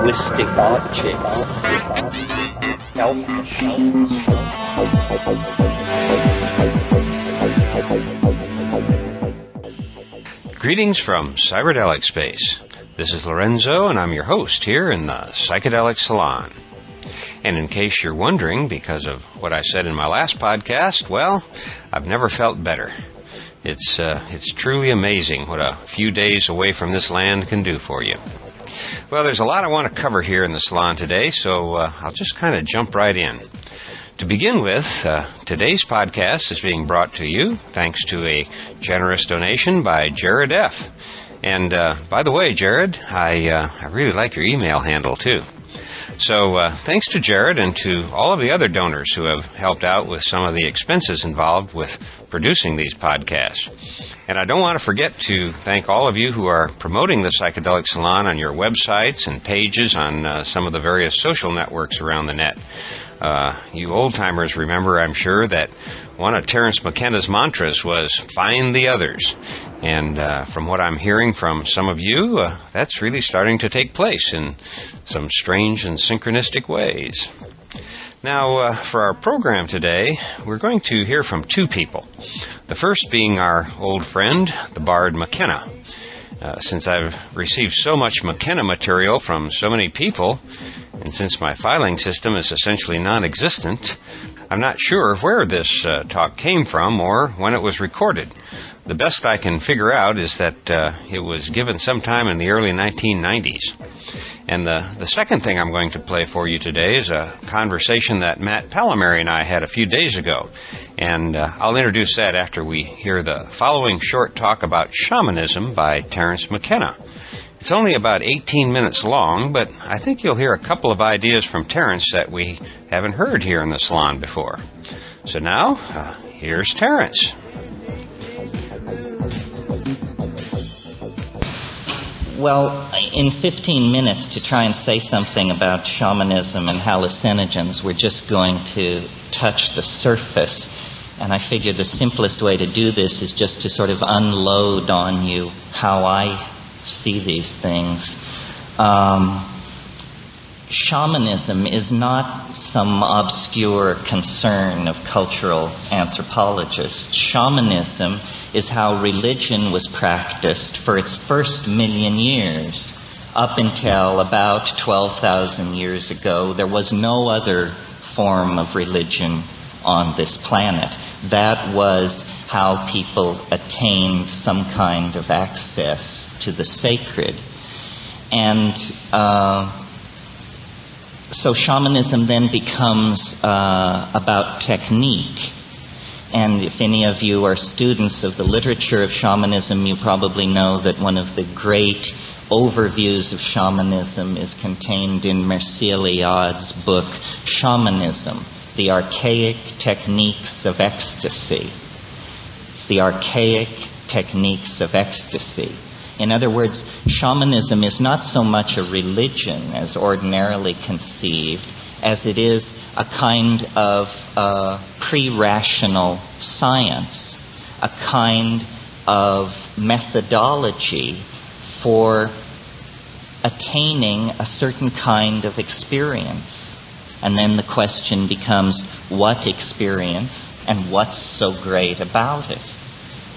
linguistic objects. Greetings from Cyberdelic Space. This is Lorenzo, and I'm your host here in the Psychedelic Salon. And in case you're wondering, because of what I said in my last podcast, well, I've never felt better. It's truly amazing what a few days away from this land can do for you. Well, there's a lot I want to cover here in the salon today, so I'll just kind of jump right in. To begin with, today's podcast is being brought to you thanks to a generous donation by Jared F. And by the way, Jared, I really like your email handle too. So thanks to Jared and to all of the other donors who have helped out with some of the expenses involved with producing these podcasts. And I don't want to forget to thank all of you who are promoting the Psychedelic Salon on your websites and pages on some of the various social networks around the net. You old-timers remember, I'm sure, that one of Terence McKenna's mantras was, find the others. And from what I'm hearing from some of you, that's really starting to take place in some strange and synchronistic ways. Now, for our program today, we're going to hear from two people. The first being our old friend, the bard McKenna. Since I've received so much McKenna material from so many people, and since my filing system is essentially non-existent, I'm not sure where this talk came from or when it was recorded. The best I can figure out is that it was given sometime in the early 1990s. And the second thing I'm going to play for you today is a conversation that Matt Palomary and I had a few days ago. And I'll introduce that after we hear the following short talk about shamanism by Terence McKenna. It's only about 18 minutes long, but I think you'll hear a couple of ideas from Terence that we haven't heard here in the salon before. So now, here's Terence. Well, in 15 minutes to try and say something about shamanism and hallucinogens, we're just going to touch the surface. And I figure the simplest way to do this is just to sort of unload on you how I see these things. Shamanism is not some obscure concern of cultural anthropologists. Shamanism is how religion was practiced for its first 1,000,000 years. Up until about 12,000 years ago, there was no other form of religion on this planet. That was how people attained some kind of access to the sacred. And so shamanism then becomes about technique. And if any of you are students of the literature of shamanism, you probably know that one of the great overviews of shamanism is contained in Mircea Eliade's book, Shamanism, The Archaic Techniques of Ecstasy. The Archaic Techniques of Ecstasy. In other words, shamanism is not so much a religion as ordinarily conceived as it is a kind of pre-rational science, a kind of methodology for attaining a certain kind of experience. And then the question becomes, what experience and what's so great about it?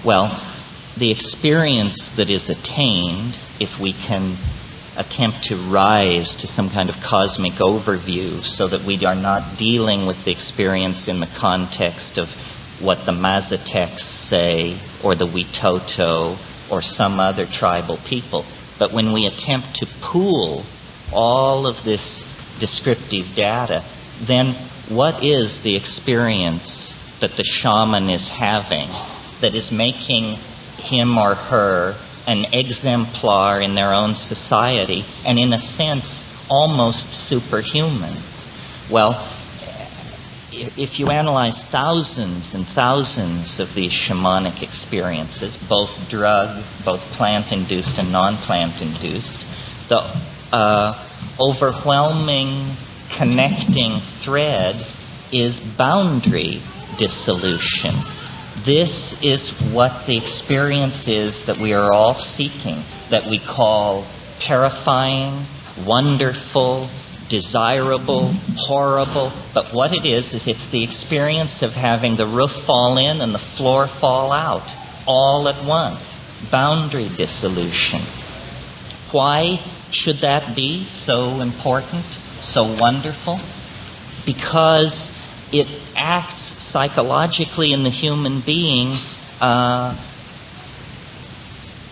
Well, the experience that is attained, if we can attempt to rise to some kind of cosmic overview so that we are not dealing with the experience in the context of what the Mazatecs say or the Witoto or some other tribal people. But when we attempt to pool all of this descriptive data, then what is the experience that the shaman is having that is making him or her an exemplar in their own society, and in a sense, almost superhuman? Well, if you analyze thousands and thousands of these shamanic experiences, both plant-induced and non-plant-induced, the overwhelming connecting thread is boundary dissolution. This is what the experience is that we are all seeking, that we call terrifying wonderful, desirable, horrible. But what it is it's the experience of having the roof fall in and the floor fall out all at once. Boundary dissolution. Why should that be so important, so wonderful? Because it acts psychologically in the human being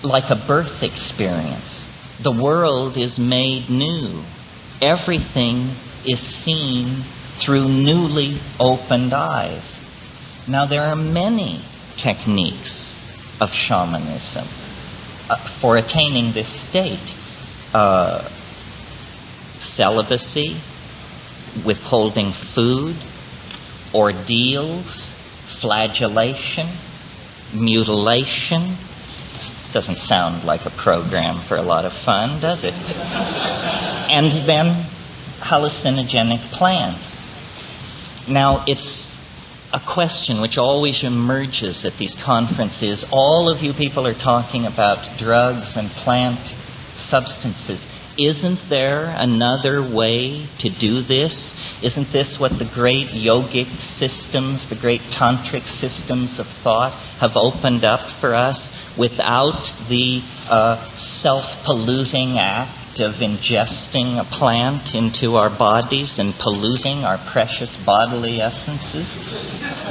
like a birth experience. The world is made new. Everything is seen through newly opened eyes. Now, there are many techniques of shamanism for attaining this state. Celibacy, withholding food, ordeals, flagellation, mutilation. Doesn't sound like a program for a lot of fun, does it? And then hallucinogenic plants. Now, it's a question which always emerges at these conferences. All of you people are talking about drugs and plant substances. Isn't there another way to do this? Isn't this what the great yogic systems, the great tantric systems of thought have opened up for us without the self-polluting act of ingesting a plant into our bodies and polluting our precious bodily essences?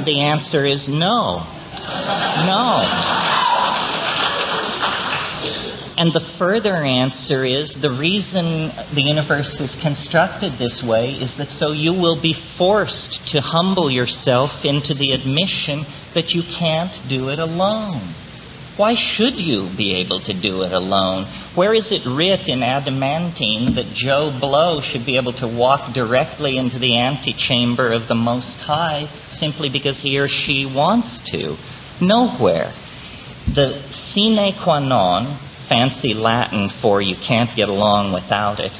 The answer is no. No. And the further answer is the reason the universe is constructed this way is that so you will be forced to humble yourself into the admission that you can't do it alone. Why should you be able to do it alone? Where is it writ in adamantine that Joe Blow should be able to walk directly into the antechamber of the Most High simply because he or she wants to? Nowhere. The sine qua non, fancy Latin for you can't get along without it,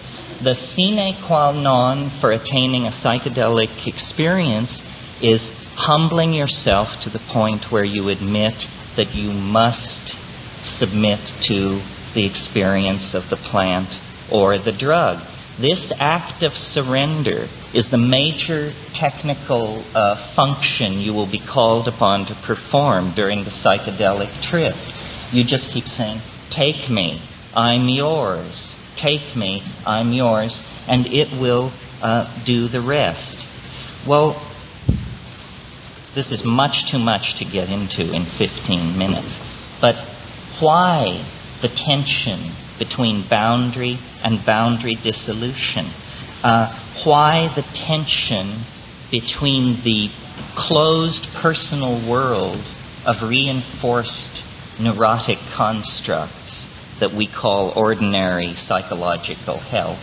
the sine qua non for attaining a psychedelic experience is humbling yourself to the point where you admit that you must submit to the experience of the plant or the drug. This act of surrender is the major technical function you will be called upon to perform during the psychedelic trip. You just keep saying, "Take me, I'm yours. Take me, I'm yours," and it will do the rest. Well, this is much too much to get into in 15 minutes. But why the tension between boundary and boundary dissolution? Why the tension between the closed personal world of reinforced neurotic constructs that we call ordinary psychological health?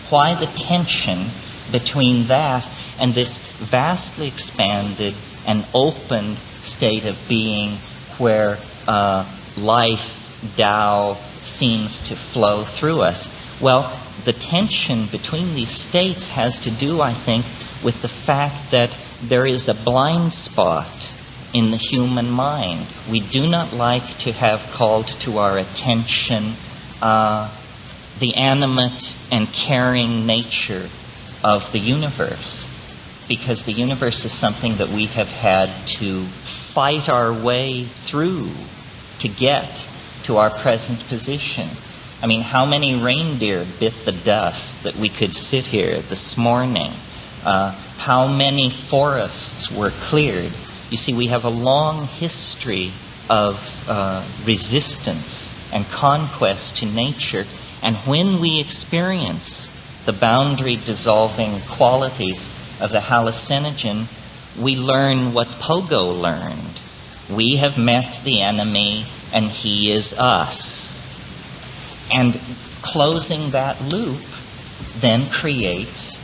Why the tension between that and this vastly expanded and open state of being where life, Tao, seems to flow through us? Well, the tension between these states has to do, I think, with the fact that there is a blind spot in the human mind. We do not like to have called to our attention the animate and caring nature of the universe, because the universe is something that we have had to fight our way through to get to our present position. I mean, how many reindeer bit the dust that we could sit here this morning? How many forests were cleared? You see, we have a long history of resistance and conquest to nature, and when we experience the boundary-dissolving qualities of the hallucinogen, we learn what Pogo learned. We have met the enemy, and he is us. And closing that loop then creates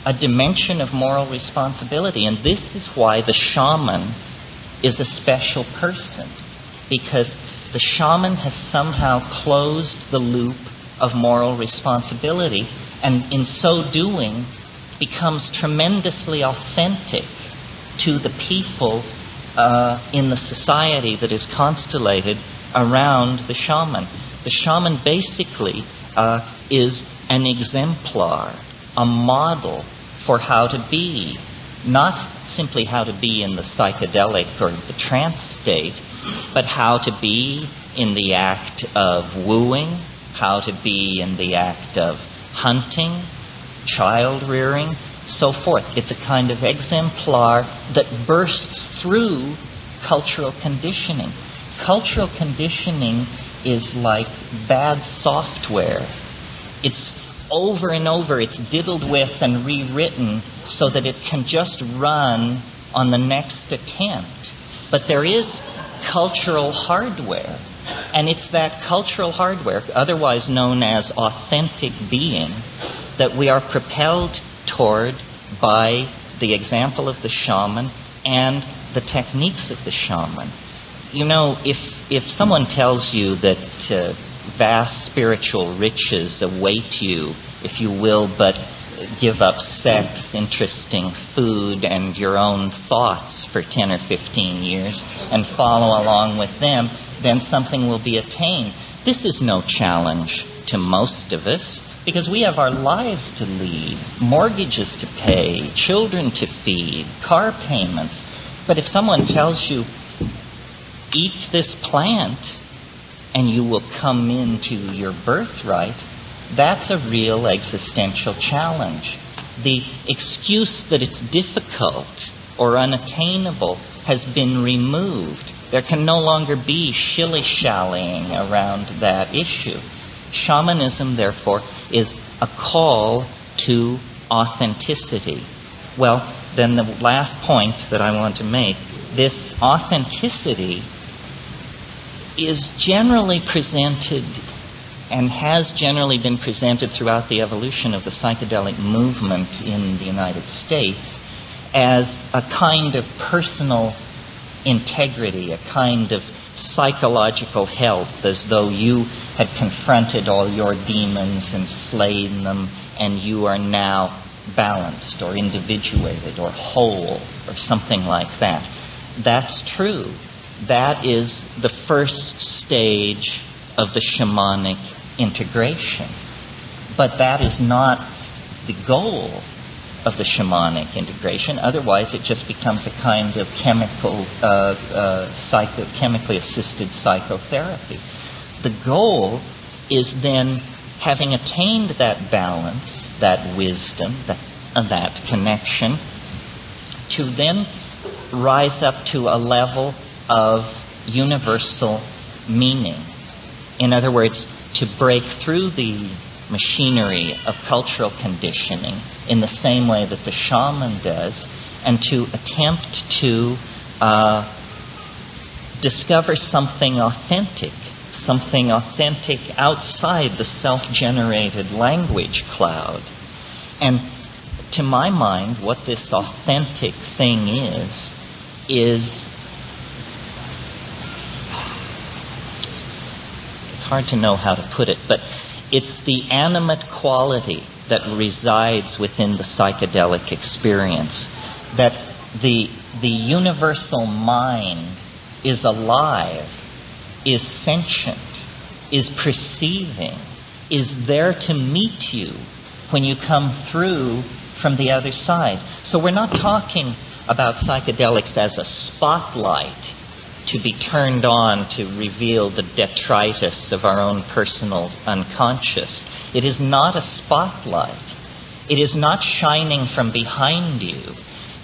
a dimension of moral responsibility. And this is why the shaman is a special person, because the shaman has somehow closed the loop of moral responsibility, and in so doing becomes tremendously authentic to the people in the society that is constellated around the shaman. The shaman basically is an exemplar, a model for how to be. Not simply how to be in the psychedelic or the trance state, but how to be in the act of wooing, how to be in the act of hunting, child rearing, so forth. It's a kind of exemplar that bursts through cultural conditioning. Cultural conditioning is like bad software. It's over and over, it's diddled with and rewritten so that it can just run on the next attempt. But there is cultural hardware, and it's that cultural hardware, otherwise known as authentic being, that we are propelled toward by the example of the shaman and the techniques of the shaman. You know, if someone tells you that vast spiritual riches await you if you will but give up sex, interesting food, and your own thoughts for 10 or 15 years and follow along with them, then something will be attained. This is no challenge to most of us because we have our lives to lead, mortgages to pay, children to feed, car payments. But if someone tells you, eat this plant and you will come into your birthright, that's a real existential challenge. The excuse that it's difficult or unattainable has been removed. There can no longer be shilly-shallying around that issue. Shamanism, therefore, is a call to authenticity. Well, then the last point that I want to make, this authenticity is generally presented and has generally been presented throughout the evolution of the psychedelic movement in the United States as a kind of personal integrity, a kind of psychological health, as though you had confronted all your demons and slain them, and you are now balanced or individuated or whole or something like that. That's true. That is the first stage of the shamanic integration. But that is not the goal of the shamanic integration. Otherwise, it just becomes a kind of chemically assisted psychotherapy. The goal is then, having attained that balance, that wisdom, that connection, to then rise up to a level of universal meaning. In other words, to break through the machinery of cultural conditioning in the same way that the shaman does, and to attempt to discover something authentic outside the self-generated language cloud. And to my mind, what this authentic thing is it's hard to know how to put it, but it's the animate quality that resides within the psychedelic experience, that the universal mind is alive, is sentient, is perceiving, is there to meet you when you come through from the other side. So we're not talking about psychedelics as a spotlight to be turned on to reveal the detritus of our own personal unconscious. It is not a spotlight. It is not shining from behind you.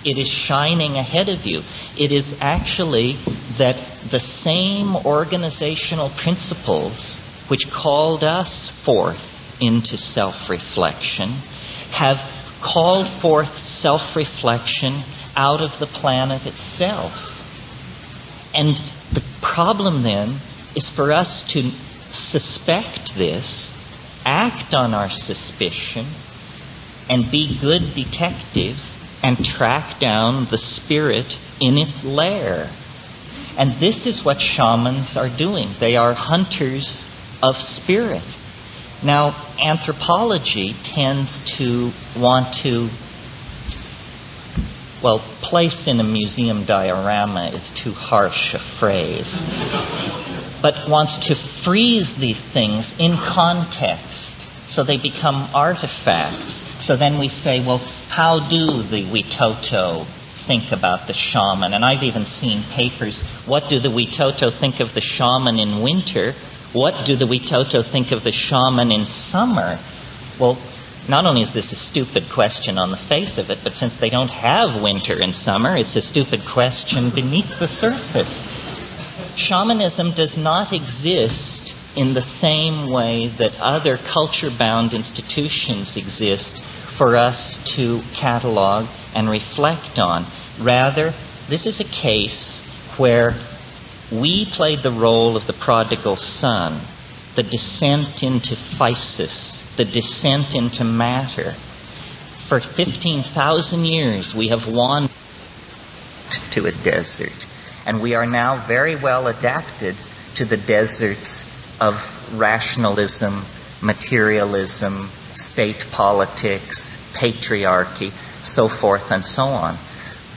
It is shining ahead of you. It is actually that the same organizational principles which called us forth into self-reflection have called forth self-reflection out of the planet itself. And the problem then is for us to suspect this, act on our suspicion, and be good detectives and track down the spirit in its lair. And this is what shamans are doing. They are hunters of spirit. Now, anthropology tends to want to, well, place in a museum diorama is too harsh a phrase, but wants to freeze these things in context So they become artifacts. So then we say, well, how do the Witoto think about the shaman? And I've even seen papers, what do the Witoto think of the shaman in winter? What do the Witoto think of the shaman in summer? Well, not only is this a stupid question on the face of it, but since they don't have winter and summer, it's a stupid question beneath the surface. Shamanism does not exist in the same way that other culture-bound institutions exist for us to catalog and reflect on. Rather, this is a case where we played the role of the prodigal son, the descent into physis, the descent into matter. For 15,000 years we have wandered to a desert, and we are now very well adapted to the deserts of rationalism, materialism, state politics, patriarchy, so forth and so on.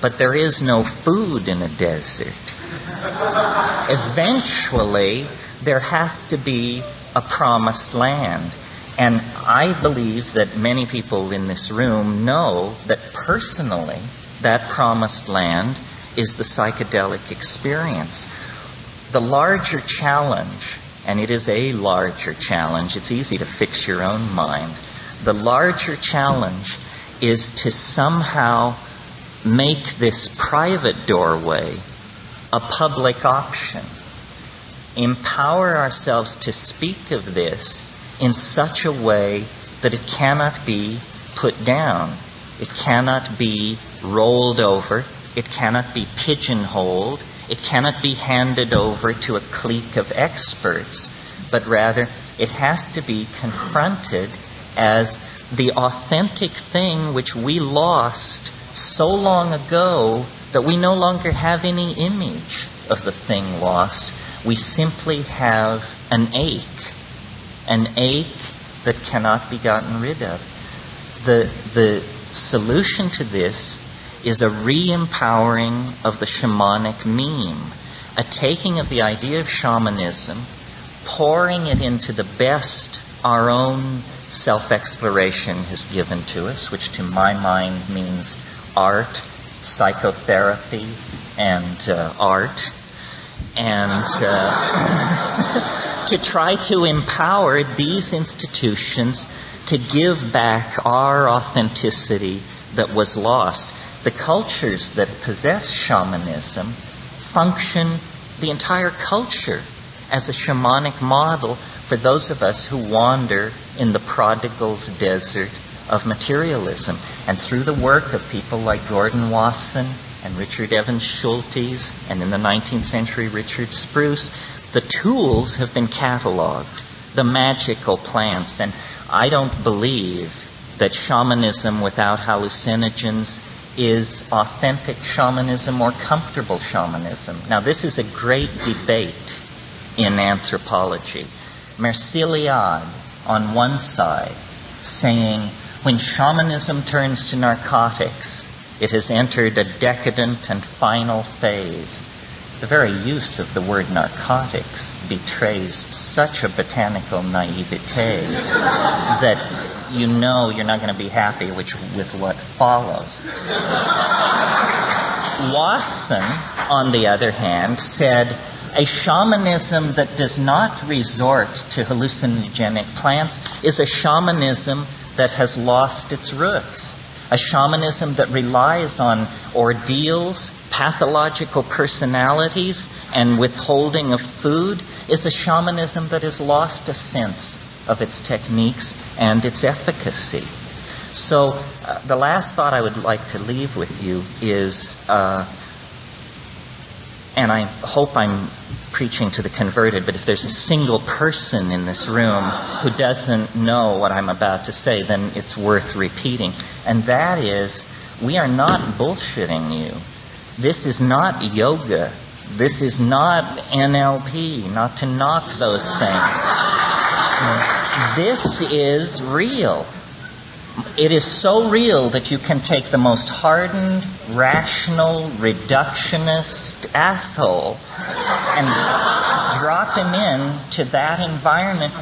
But there is no food in a desert. Eventually, there has to be a promised land. And I believe that many people in this room know that personally, that promised land is the psychedelic experience. The larger challenge, and it is a larger challenge, it's easy to fix your own mind. The larger challenge is to somehow make this private doorway a public option. Empower ourselves to speak of this in such a way that it cannot be put down. It cannot be rolled over. It cannot be pigeonholed. It cannot be handed over to a clique of experts. But rather, it has to be confronted as the authentic thing which we lost so long ago that we no longer have any image of the thing lost. We simply have an ache that cannot be gotten rid of. The solution to this is a re-empowering of the shamanic meme, a taking of the idea of shamanism, pouring it into the best our own self-exploration has given to us, which to my mind means art, psychotherapy, and art, and to try to empower these institutions to give back our authenticity that was lost. The cultures that possess shamanism function, the entire culture, as a shamanic model for those of us who wander in the prodigal's desert of materialism. And through the work of people like Gordon Wasson and Richard Evans Schultes, and in the 19th century Richard Spruce, the tools have been cataloged, the magical plants. And I don't believe that shamanism without hallucinogens is authentic shamanism or comfortable shamanism. Now, this is a great debate in anthropology. Merciliade on one side saying, when shamanism turns to narcotics, it has entered a decadent and final phase. The very use of the word narcotics betrays such a botanical naivete that you know you're not going to be happy with what follows. Wasson, on the other hand, said a shamanism that does not resort to hallucinogenic plants is a shamanism that has lost its roots. A shamanism that relies on ordeals, pathological personalities, and withholding of food is a shamanism that has lost a sense of its techniques and its efficacy. So the last thought I would like to leave with you is, and I hope I'm preaching to the converted, but if there's a single person in this room who doesn't know what I'm about to say, then it's worth repeating. And that is, we are not bullshitting you. This is not yoga. This is not NLP, not to knock those things. This is real. It is so real that you can take the most hardened, rational, reductionist asshole and drop him in to that environment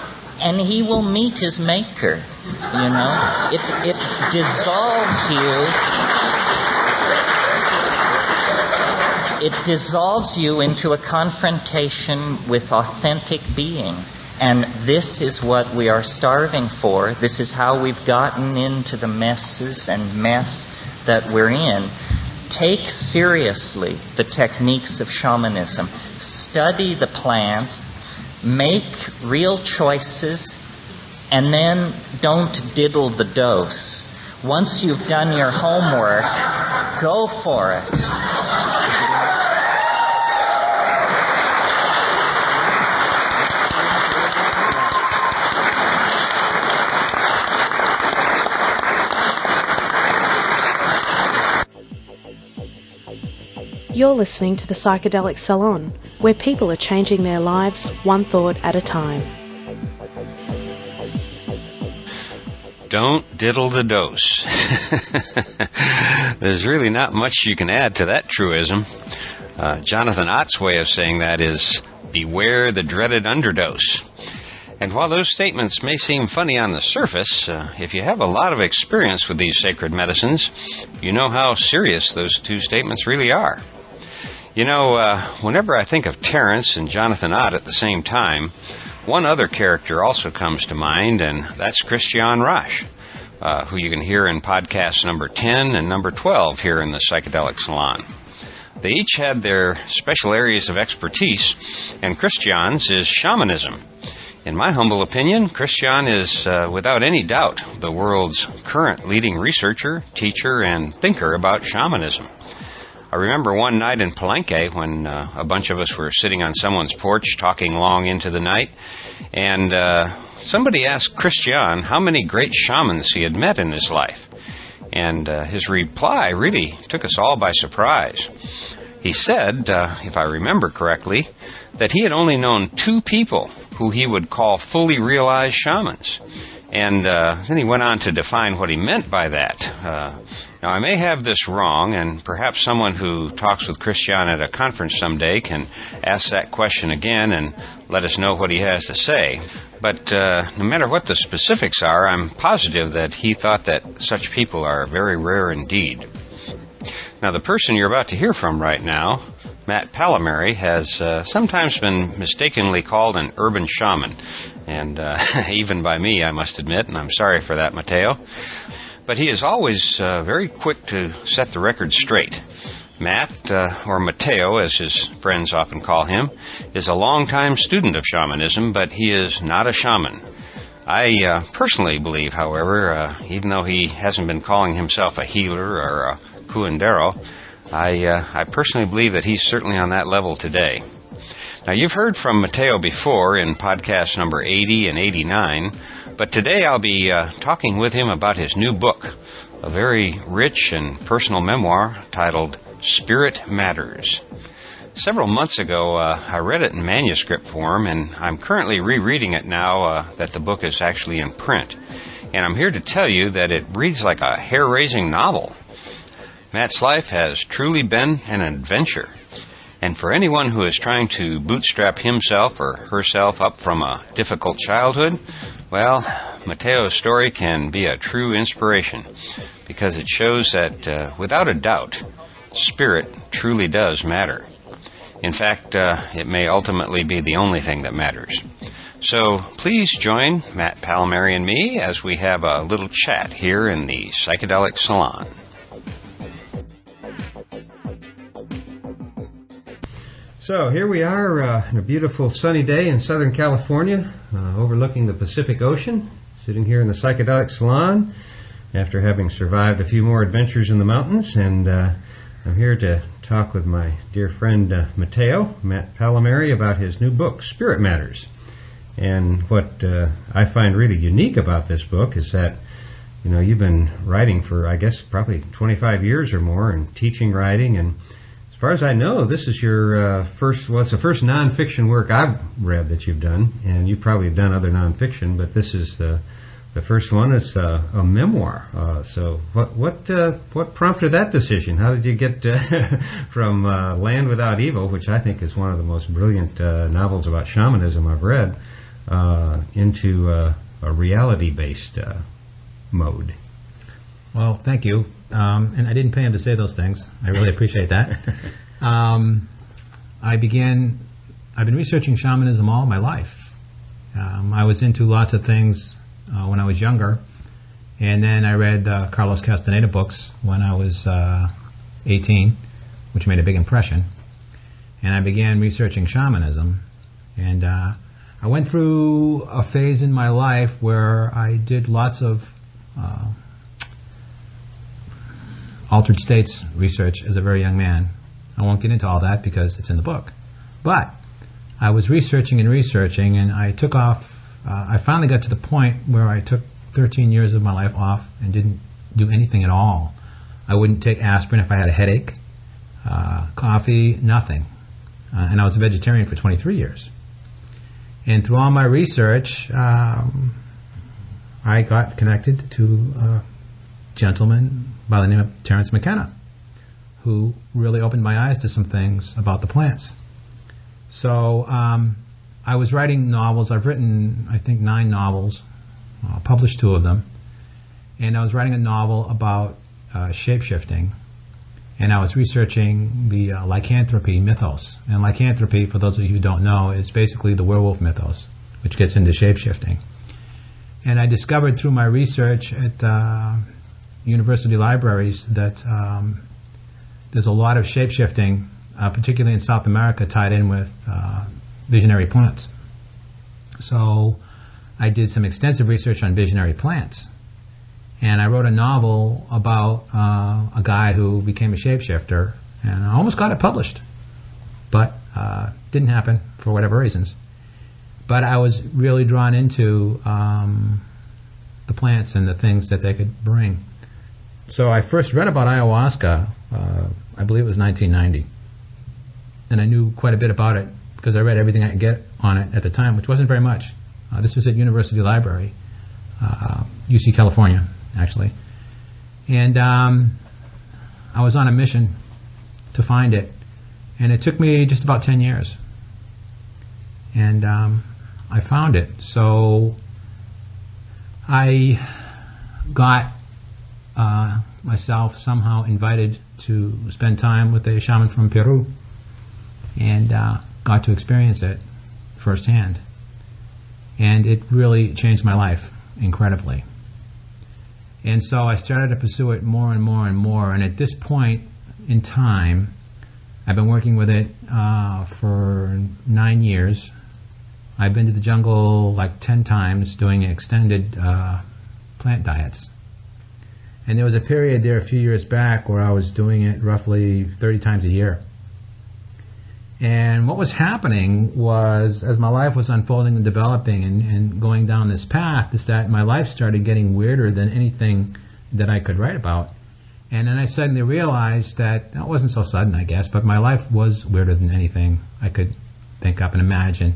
and he will meet his maker. You know, it dissolves you. It dissolves you into a confrontation with authentic being. And this is what we are starving for. This is how we've gotten into the messes and mess that we're in. Take seriously the techniques of shamanism. Study the plants. Make real choices. And then don't diddle the dose. Once you've done your homework, go for it. You're listening to the Psychedelic Salon, where people are changing their lives one thought at a time. Don't diddle the dose. There's really not much you can add to that truism. Jonathan Ott's way of saying that is, beware the dreaded underdose. And while those statements may seem funny on the surface, if you have a lot of experience with these sacred medicines, you know how serious those two statements really are. You know, whenever I think of Terence and Jonathan Ott at the same time, one other character also comes to mind, and that's Christian Roche, who you can hear in podcasts number 10 and number 12 here in the Psychedelic Salon. They each had their special areas of expertise, and Christian's is shamanism. In my humble opinion, Christian is, without any doubt, the world's current leading researcher, teacher, and thinker about shamanism. I remember one night in Palenque when a bunch of us were sitting on someone's porch talking long into the night, and somebody asked Christian how many great shamans he had met in his life. And his reply really took us all by surprise. He said, if I remember correctly, that he had only known 2 people who he would call fully realized shamans. And then he went on to define what he meant by that. Now, I may have this wrong, and perhaps someone who talks with Christian at a conference someday can ask that question again and let us know what he has to say. But no matter what the specifics are, I'm positive that he thought that such people are very rare indeed. Now, the person you're about to hear from right now, Matt Palomary, has sometimes been mistakenly called an urban shaman, and even by me, I must admit, and I'm sorry for that, Mateo. But he is always very quick to set the record straight. Matt, or Mateo, as his friends often call him, is a longtime student of shamanism, but he is not a shaman. I personally believe, however, even though he hasn't been calling himself a healer or a curandero, I personally believe that he's certainly on that level today. Now, you've heard from Mateo before in podcast number 80 and 89, but today I'll be talking with him about his new book, a very rich and personal memoir titled Spirit Matters. Several months ago, I read it in manuscript form, and I'm currently rereading it now that the book is actually in print. And I'm here to tell you that it reads like a hair-raising novel. Matt's life has truly been an adventure. And for anyone who is trying to bootstrap himself or herself up from a difficult childhood, well, Mateo's story can be a true inspiration because it shows that, without a doubt, spirit truly does matter. In fact, it may ultimately be the only thing that matters. So please join Matt Palomary and me as we have a little chat here in the Psychedelic Salon. So here we are on a beautiful sunny day in Southern California, overlooking the Pacific Ocean, sitting here in the Psychedelic Salon after having survived a few more adventures in the mountains. And I'm here to talk with my dear friend Mateo, Matt Palomary, about his new book, Spirit Matters. And what I find really unique about this book is that, you know, you've been writing for, I guess, probably 25 years or more and teaching writing, and as far as I know, this is your first, well, it's the first nonfiction work I've read that you've done, and you probably have done other nonfiction, but this is the first one. It's a memoir. So what prompted that decision? How did you get from Land Without Evil, which I think is one of the most brilliant novels about shamanism I've read, into a reality-based mode. Well, thank you. And I didn't pay him to say those things. I really appreciate that. I've been researching shamanism all my life. I was into lots of things when I was younger, and then I read Carlos Castaneda books when I was 18, which made a big impression. And I began researching shamanism, and I went through a phase in my life where I did lots of altered states research as a very young man. I won't get into all that because it's in the book. But I was researching, and I took off. I finally got to the point where I took 13 years of my life off and didn't do anything at all. I wouldn't take aspirin if I had a headache, coffee, nothing. And I was a vegetarian for 23 years. And through all my research, I got connected to a gentleman by the name of Terence McKenna, who really opened my eyes to some things about the plants. So I was writing novels. I've written, I think, 9 novels, published 2 of them. And I was writing a novel about shape-shifting. And I was researching the lycanthropy mythos. And lycanthropy, for those of you who don't know, is basically the werewolf mythos, which gets into shape-shifting. And I discovered through my research at university libraries that there's a lot of shape-shifting, particularly in South America, tied in with visionary plants. So I did some extensive research on visionary plants. And I wrote a novel about a guy who became a shapeshifter, and I almost got it published, but didn't happen for whatever reasons. But I was really drawn into the plants and the things that they could bring. So I first read about ayahuasca, I believe it was 1990. And I knew quite a bit about it because I read everything I could get on it at the time, which wasn't very much. This was at University Library, UC California, actually. And I was on a mission to find it. And it took me just about 10 years. And I found it. So I got myself somehow invited to spend time with a shaman from Peru, and got to experience it firsthand. And it really changed my life incredibly. And so I started to pursue it more and more and more. And at this point in time, I've been working with it for 9 years. I've been to the jungle like 10 times doing extended plant diets. And there was a period there a few years back where I was doing it roughly 30 times a year. And what was happening was, as my life was unfolding and developing and going down this path, is that my life started getting weirder than anything that I could write about. And then I suddenly realized that, it wasn't so sudden, I guess, but my life was weirder than anything I could think up and imagine.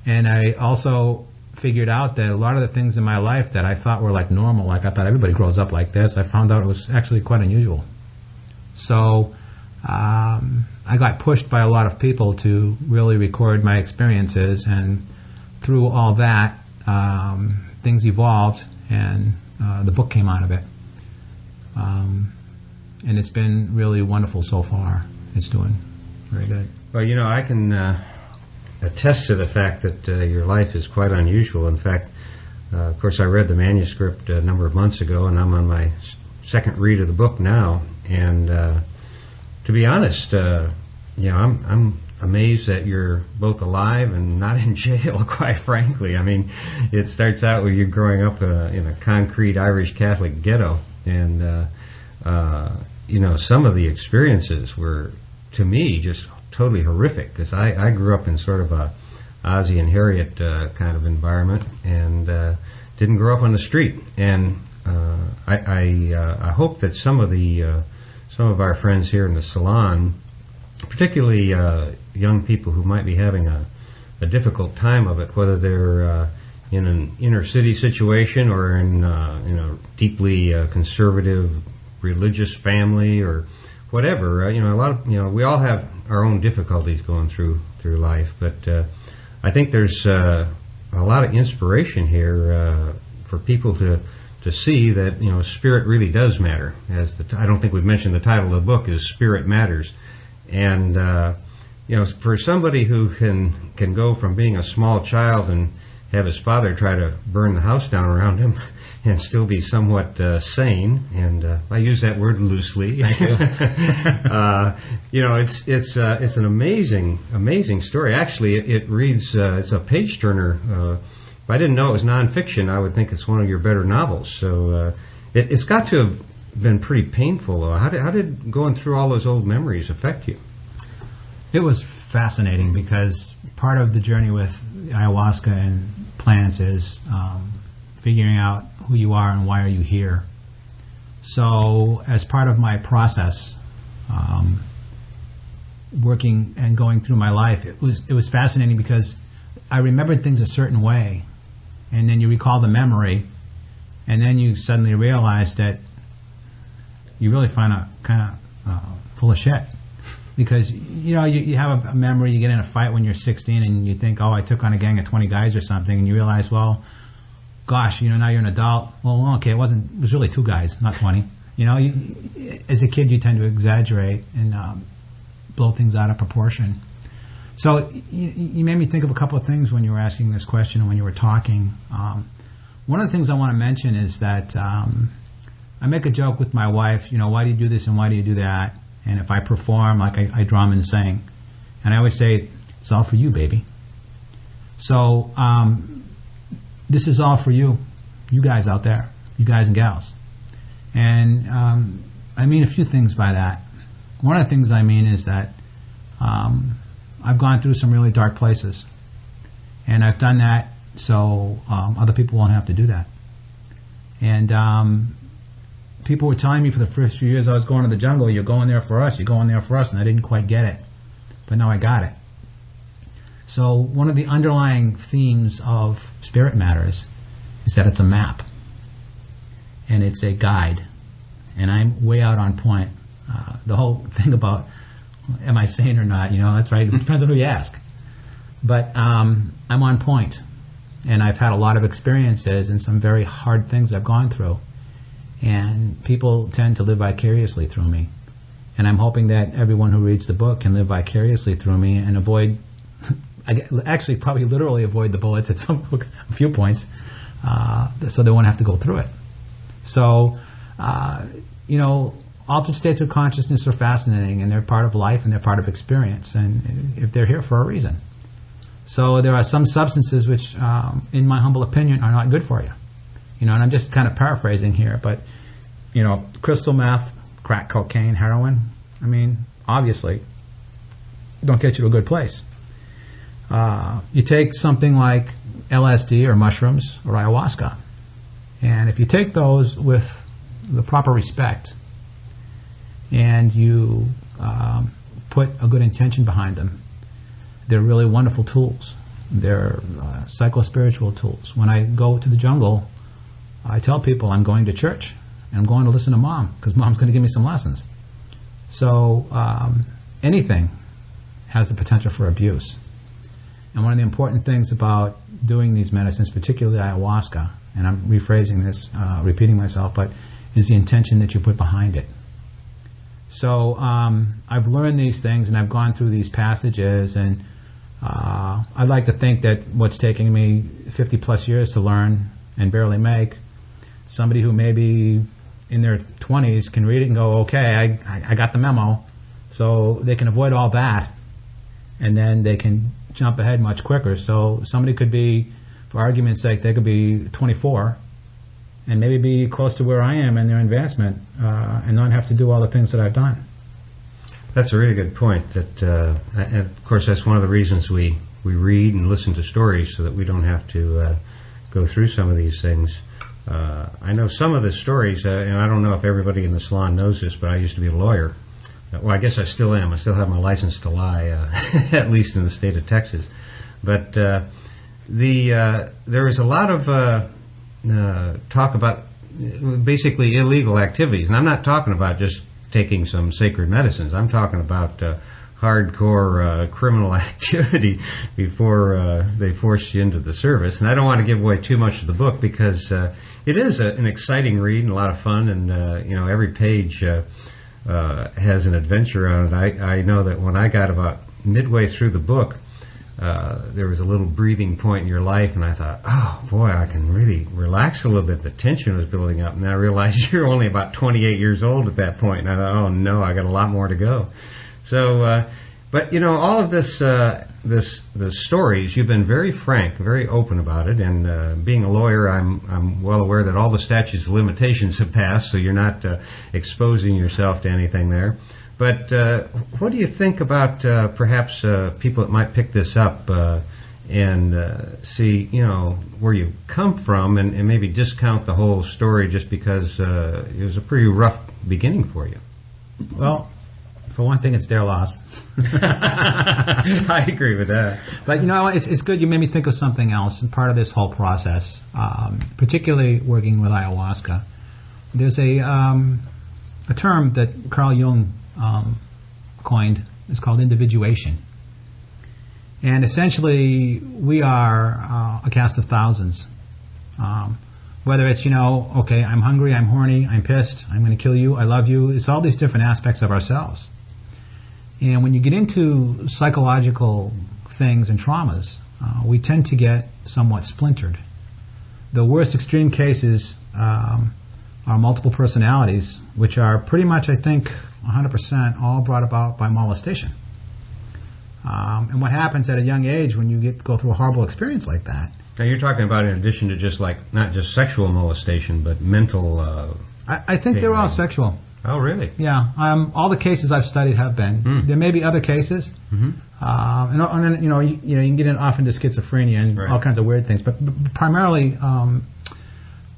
And I also figured out that a lot of the things in my life that I thought were like normal, like I thought everybody grows up like this, I found out it was actually quite unusual. So I got pushed by a lot of people to really record my experiences, and through all that, things evolved, and the book came out of it. And it's been really wonderful so far. It's doing very good. Well, you know, I can attest to the fact that your life is quite unusual. In fact, of course, I read the manuscript a number of months ago, and I'm on my second read of the book now. And to be honest, you know, I'm amazed that you're both alive and not in jail, quite frankly. I mean, it starts out with you growing up in a concrete Irish Catholic ghetto, and you know, some of the experiences were, to me, just totally horrific, because I grew up in sort of a Ozzie and Harriet kind of environment, and didn't grow up on the street. And I hope that some of our friends here in the salon, particularly young people who might be having a difficult time of it, whether they're in an inner city situation or in a deeply conservative religious family or whatever, you know, we all have our own difficulties going through life, but I think there's a a lot of inspiration here for people to see that spirit really does matter. I don't think we've mentioned the title of the book is Spirit Matters, and for somebody who can go from being a small child and have his father try to burn the house down around him and still be somewhat sane, and I use that word loosely. Thank you. It's an amazing story. Actually, it reads it's a page turner. If I didn't know it was nonfiction, I would think it's one of your better novels. So it's got to have been pretty painful. How did going through all those old memories affect you? It was fascinating because part of the journey with ayahuasca and plants is figuring out who you are and why are you here. So as part of my process, working and going through my life, it was fascinating because I remembered things a certain way, and then you recall the memory, and then you suddenly realize that you really find out kind of full of shit. Because, you have a memory, you get in a fight when you're 16 and you think, I took on a gang of 20 guys or something, and you realize, well, gosh, now you're an adult. Well, okay, it was really 2 guys, not 20. As a kid you tend to exaggerate and blow things out of proportion. So you made me think of a couple of things when you were asking this question and when you were talking. One of the things I want to mention is that I make a joke with my wife, why do you do this and why do you do that? And if I perform, like I drum and sing. And I always say, it's all for you, baby. So this is all for you guys out there, you guys and gals. And I mean a few things by that. One of the things I mean is that I've gone through some really dark places. And I've done that so other people won't have to do that. And people were telling me for the first few years I was going to the jungle, you're going there for us, and I didn't quite get it. But now I got it. So one of the underlying themes of Spirit Matters is that it's a map. And it's a guide. And I'm way out on point. The whole thing about am I sane or not, that's right. It depends on who you ask. But I'm on point. And I've had a lot of experiences and some very hard things I've gone through. And people tend to live vicariously through me. And I'm hoping that everyone who reads the book can live vicariously through me and avoid, actually probably literally avoid the bullets at a few points, so they won't have to go through it. So, altered states of consciousness are fascinating, and they're part of life and they're part of experience, and if they're here for a reason. So there are some substances which, in my humble opinion, are not good for you. And I'm just kind of paraphrasing here, but, crystal meth, crack cocaine, heroin, obviously, don't get you to a good place. You take something like LSD or mushrooms or ayahuasca, and if you take those with the proper respect and you put a good intention behind them, they're really wonderful tools. They're psycho-spiritual tools. When I go to the jungle, I tell people I'm going to church and I'm going to listen to Mom because Mom's going to give me some lessons. So anything has the potential for abuse. And one of the important things about doing these medicines, particularly ayahuasca, and I'm rephrasing this, repeating myself, but is the intention that you put behind it. So I've learned these things and I've gone through these passages, and I'd like to think that what's taking me 50 plus years to learn and barely make, somebody who maybe in their 20s can read it and go, okay, I got the memo. So they can avoid all that, and then they can jump ahead much quicker. So somebody could be, for argument's sake, they could be 24 and maybe be close to where I am in their advancement and not have to do all the things that I've done. That's a really good point. That, and of course, that's one of the reasons we read and listen to stories so that we don't have to go through some of these things. I know some of the stories, and I don't know if everybody in the salon knows this, but I used to be a lawyer. Well, I guess I still am. I still have my license to lie, at least in the state of Texas. But there is a lot of talk about basically illegal activities. And I'm not talking about just taking some sacred medicines. I'm talking about hardcore criminal activity before they force you into the service. And I don't want to give away too much of the book because it is an exciting read and a lot of fun, and every page has an adventure on it. I know that when I got about midway through the book, there was a little breathing point in your life, and I thought, oh boy, I can really relax a little bit. The tension was building up, and then I realized you're only about 28 years old at that point, and I thought, oh no, I got a lot more to go. So, but all of the stories, you've been very frank, very open about it, and being a lawyer, I'm well aware that all the statutes of limitations have passed, so you're not exposing yourself to anything there. But what do you think about perhaps people that might pick this up and see, where you come from, and maybe discount the whole story just because it was a pretty rough beginning for you? Well, for one thing, it's their loss. I agree with that. But it's good you made me think of something else. And part of this whole process, particularly working with ayahuasca, there's a term that Carl Jung coined. It's called individuation. And essentially, we are a cast of thousands. Whether it's, okay, I'm hungry, I'm horny, I'm pissed, I'm going to kill you, I love you. It's all these different aspects of ourselves. And when you get into psychological things and traumas, we tend to get somewhat splintered. The worst extreme cases are multiple personalities, which are pretty much, I think, 100% all brought about by molestation. And what happens at a young age when you go through a horrible experience like that? Now you're talking about in addition to just not just sexual molestation, but mental. I think they're all sexual. Oh, really? Yeah. All the cases I've studied have been. There may be other cases, and then you can get off into schizophrenia and all kinds of weird things, but primarily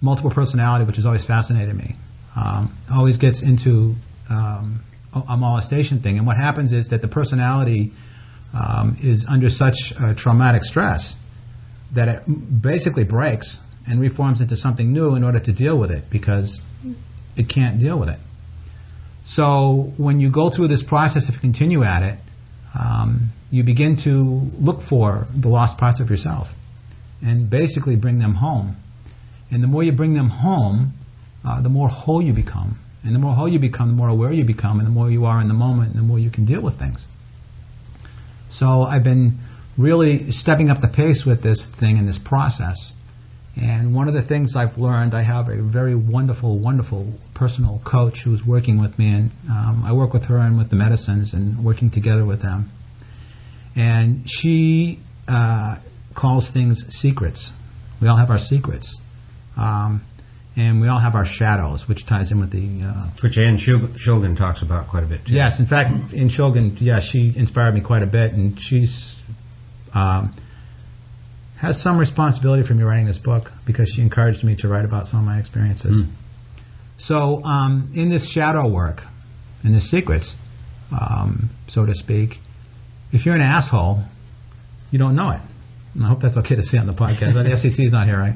multiple personality, which has always fascinated me. Always gets into a molestation thing, and what happens is that the personality is under such traumatic stress that it basically breaks and reforms into something new in order to deal with it, because it can't deal with it. So when you go through this process, if you continue at it, you begin to look for the lost parts of yourself and basically bring them home. And the more you bring them home, the more whole you become. And the more whole you become, the more aware you become, and the more you are in the moment, and the more you can deal with things. So I've been really stepping up the pace with this thing and this process. And one of the things I've learned, I have a very wonderful, wonderful personal coach who's working with me, and I work with her and with the medicines and working together with them. And she calls things secrets. We all have our secrets. And we all have our shadows, which ties in with the... which Anne Shulgin talks about quite a bit, too. Yes, in fact, in Shulgin, she inspired me quite a bit, and she's... has some responsibility for me writing this book because she encouraged me to write about some of my experiences. So in this shadow work, in the secrets, so to speak, if you're an asshole, you don't know it. And I hope that's okay to say on the podcast, but the FCC is not here, right?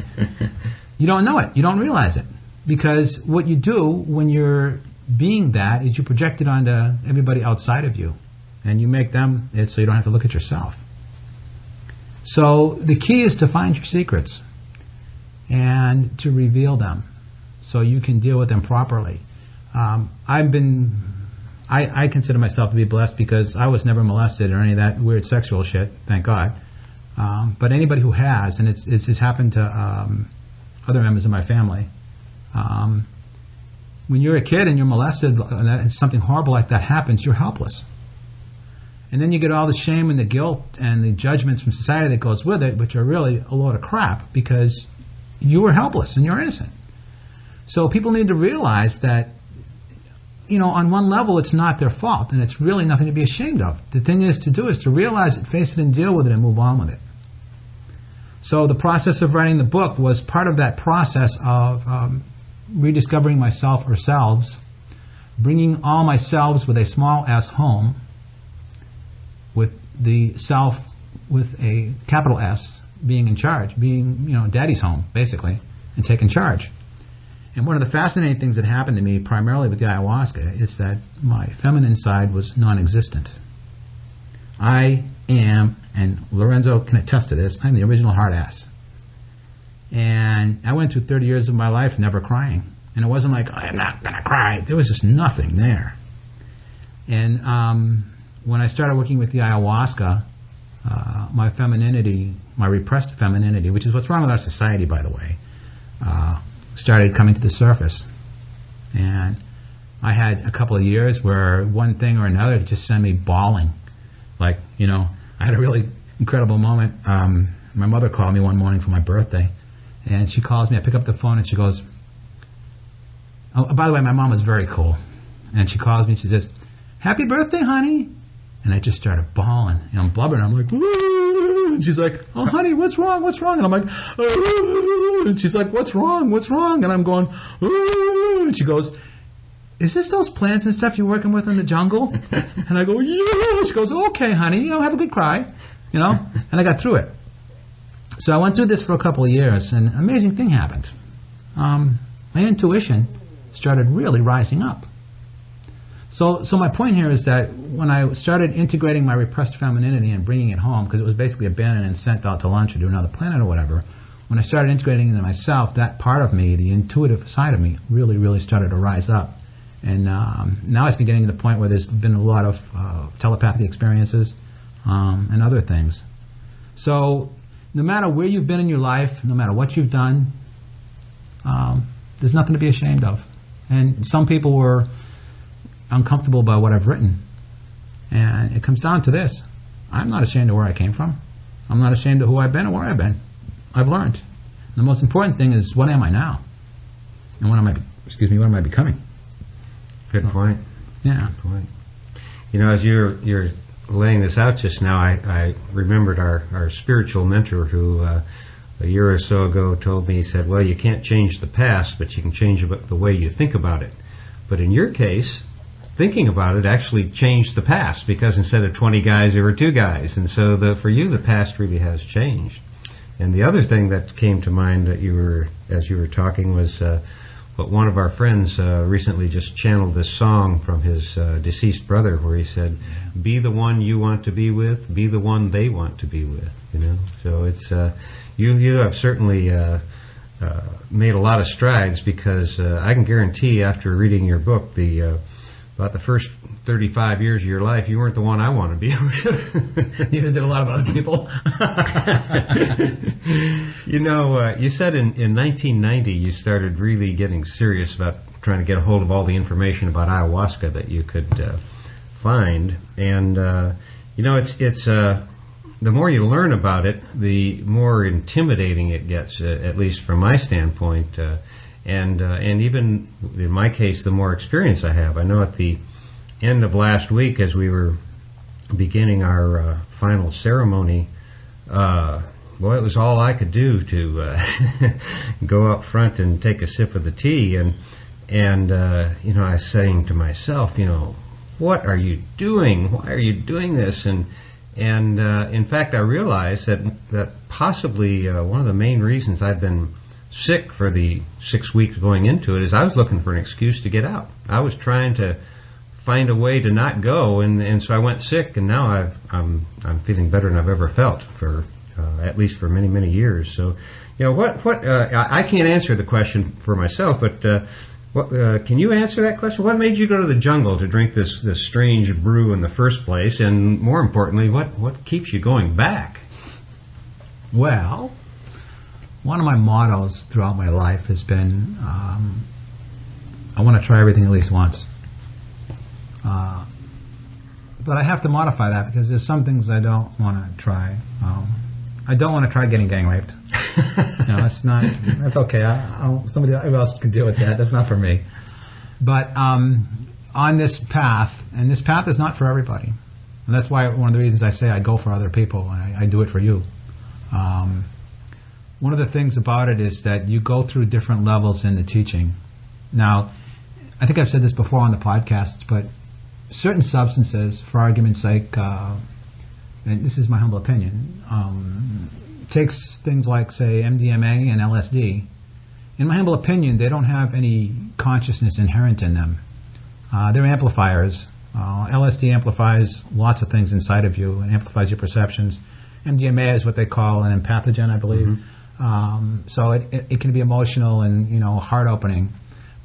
You don't know it. You don't realize it. Because what you do when you're being that is you project it onto everybody outside of you. And you make them it so you don't have to look at yourself. So the key is to find your secrets and to reveal them so you can deal with them properly. I consider myself to be blessed because I was never molested or any of that weird sexual shit, thank God. But anybody who has, and it's happened to other members of my family, when you're a kid and you're molested and something horrible like that happens, you're helpless. And then you get all the shame and the guilt and the judgments from society that goes with it, which are really a load of crap because you were helpless and you're innocent. So people need to realize that, on one level it's not their fault and it's really nothing to be ashamed of. The thing is to realize it, face it, and deal with it and move on with it. So the process of writing the book was part of that process of rediscovering myself or selves, bringing all my selves with a small s home, with the self with a capital S being in charge, being, daddy's home, basically, and taking charge. And one of the fascinating things that happened to me, primarily with the ayahuasca, is that my feminine side was non-existent. I am, and Lorenzo can attest to this, I'm the original hard ass. And I went through 30 years of my life never crying. And it wasn't like, I'm not going to cry. There was just nothing there. And when I started working with the ayahuasca, my femininity, my repressed femininity, which is what's wrong with our society, by the way, started coming to the surface. And I had a couple of years where one thing or another just sent me bawling. Like, I had a really incredible moment. My mother called me one morning for my birthday, and she calls me. I pick up the phone, and she goes, oh, by the way, my mom was very cool. And she calls me, and she says, happy birthday, honey. And I just started bawling. And I'm blubbering. I'm like, "Woo!" And she's like, oh, honey, what's wrong? What's wrong? And I'm like, "Woo!" And she's like, what's wrong? What's wrong? And I'm going, "Woo!" And she goes, is this those plants and stuff you're working with in the jungle? And I go, yeah. She goes, okay, honey, have a good cry. And I got through it. So I went through this for a couple of years, and an amazing thing happened. My intuition started really rising up. So my point here is that when I started integrating my repressed femininity and bringing it home, because it was basically abandoned and sent out to lunch or to another planet or whatever, when I started integrating it into myself, that part of me, the intuitive side of me, really, really started to rise up. And now it's been getting to the point where there's been a lot of telepathic experiences and other things. So no matter where you've been in your life, no matter what you've done, there's nothing to be ashamed of. And some people were uncomfortable by what I've written. And it comes down to this. I'm not ashamed of where I came from. I'm not ashamed of who I've been or where I've been. I've learned. And the most important thing is, what am I now? And what am I becoming? Good point. Yeah. Good point. As you're laying this out just now, I remembered our spiritual mentor who a year or so ago told me, he said, well, you can't change the past, but you can change the way you think about it. But in your case, thinking about it actually changed the past, because instead of 20 guys, there were 2 guys. And so for you, the past really has changed. And the other thing that came to mind that as you were talking was what one of our friends recently just channeled this song from his deceased brother, where he said, be the one you want to be with, be the one they want to be with. So it's you have certainly made a lot of strides, because I can guarantee after reading your book, about the first 35 years of your life, you weren't the one I want to be with. Neither did a lot of other people. You said in 1990 you started really getting serious about trying to get a hold of all the information about ayahuasca that you could find. And, it's the more you learn about it, the more intimidating it gets, at least from my standpoint. And even in my case, the more experience I have. I know at the end of last week, as we were beginning our final ceremony, it was all I could do to go up front and take a sip of the tea. And I was saying to myself, what are you doing? Why are you doing this? And in fact, I realized that possibly one of the main reasons I've been sick for the 6 weeks going into it is I was looking for an excuse to get out. I was trying to find a way to not go, and so I went sick, and now I'm feeling better than I've ever felt for at least for many, many years. So, I can't answer the question for myself, but can you answer that question? What made you go to the jungle to drink this strange brew in the first place, and more importantly, what keeps you going back? Well, one of my mottos throughout my life has been, I want to try everything at least once. But I have to modify that, because there's some things I don't want to try. I don't want to try getting gang raped. That's okay. Somebody else can deal with that. That's not for me. But on this path, and this path is not for everybody. And that's why one of the reasons I say I go for other people, and I do it for you. One of the things about it is that you go through different levels in the teaching. Now, I think I've said this before on the podcasts, but certain substances, for argument's sake, and this is my humble opinion, takes things like, say, MDMA and LSD. In my humble opinion, they don't have any consciousness inherent in them. They're amplifiers LSD amplifies lots of things inside of you and amplifies your perceptions. MDMA is what they call an empathogen, I believe. So it can be emotional and, heart-opening,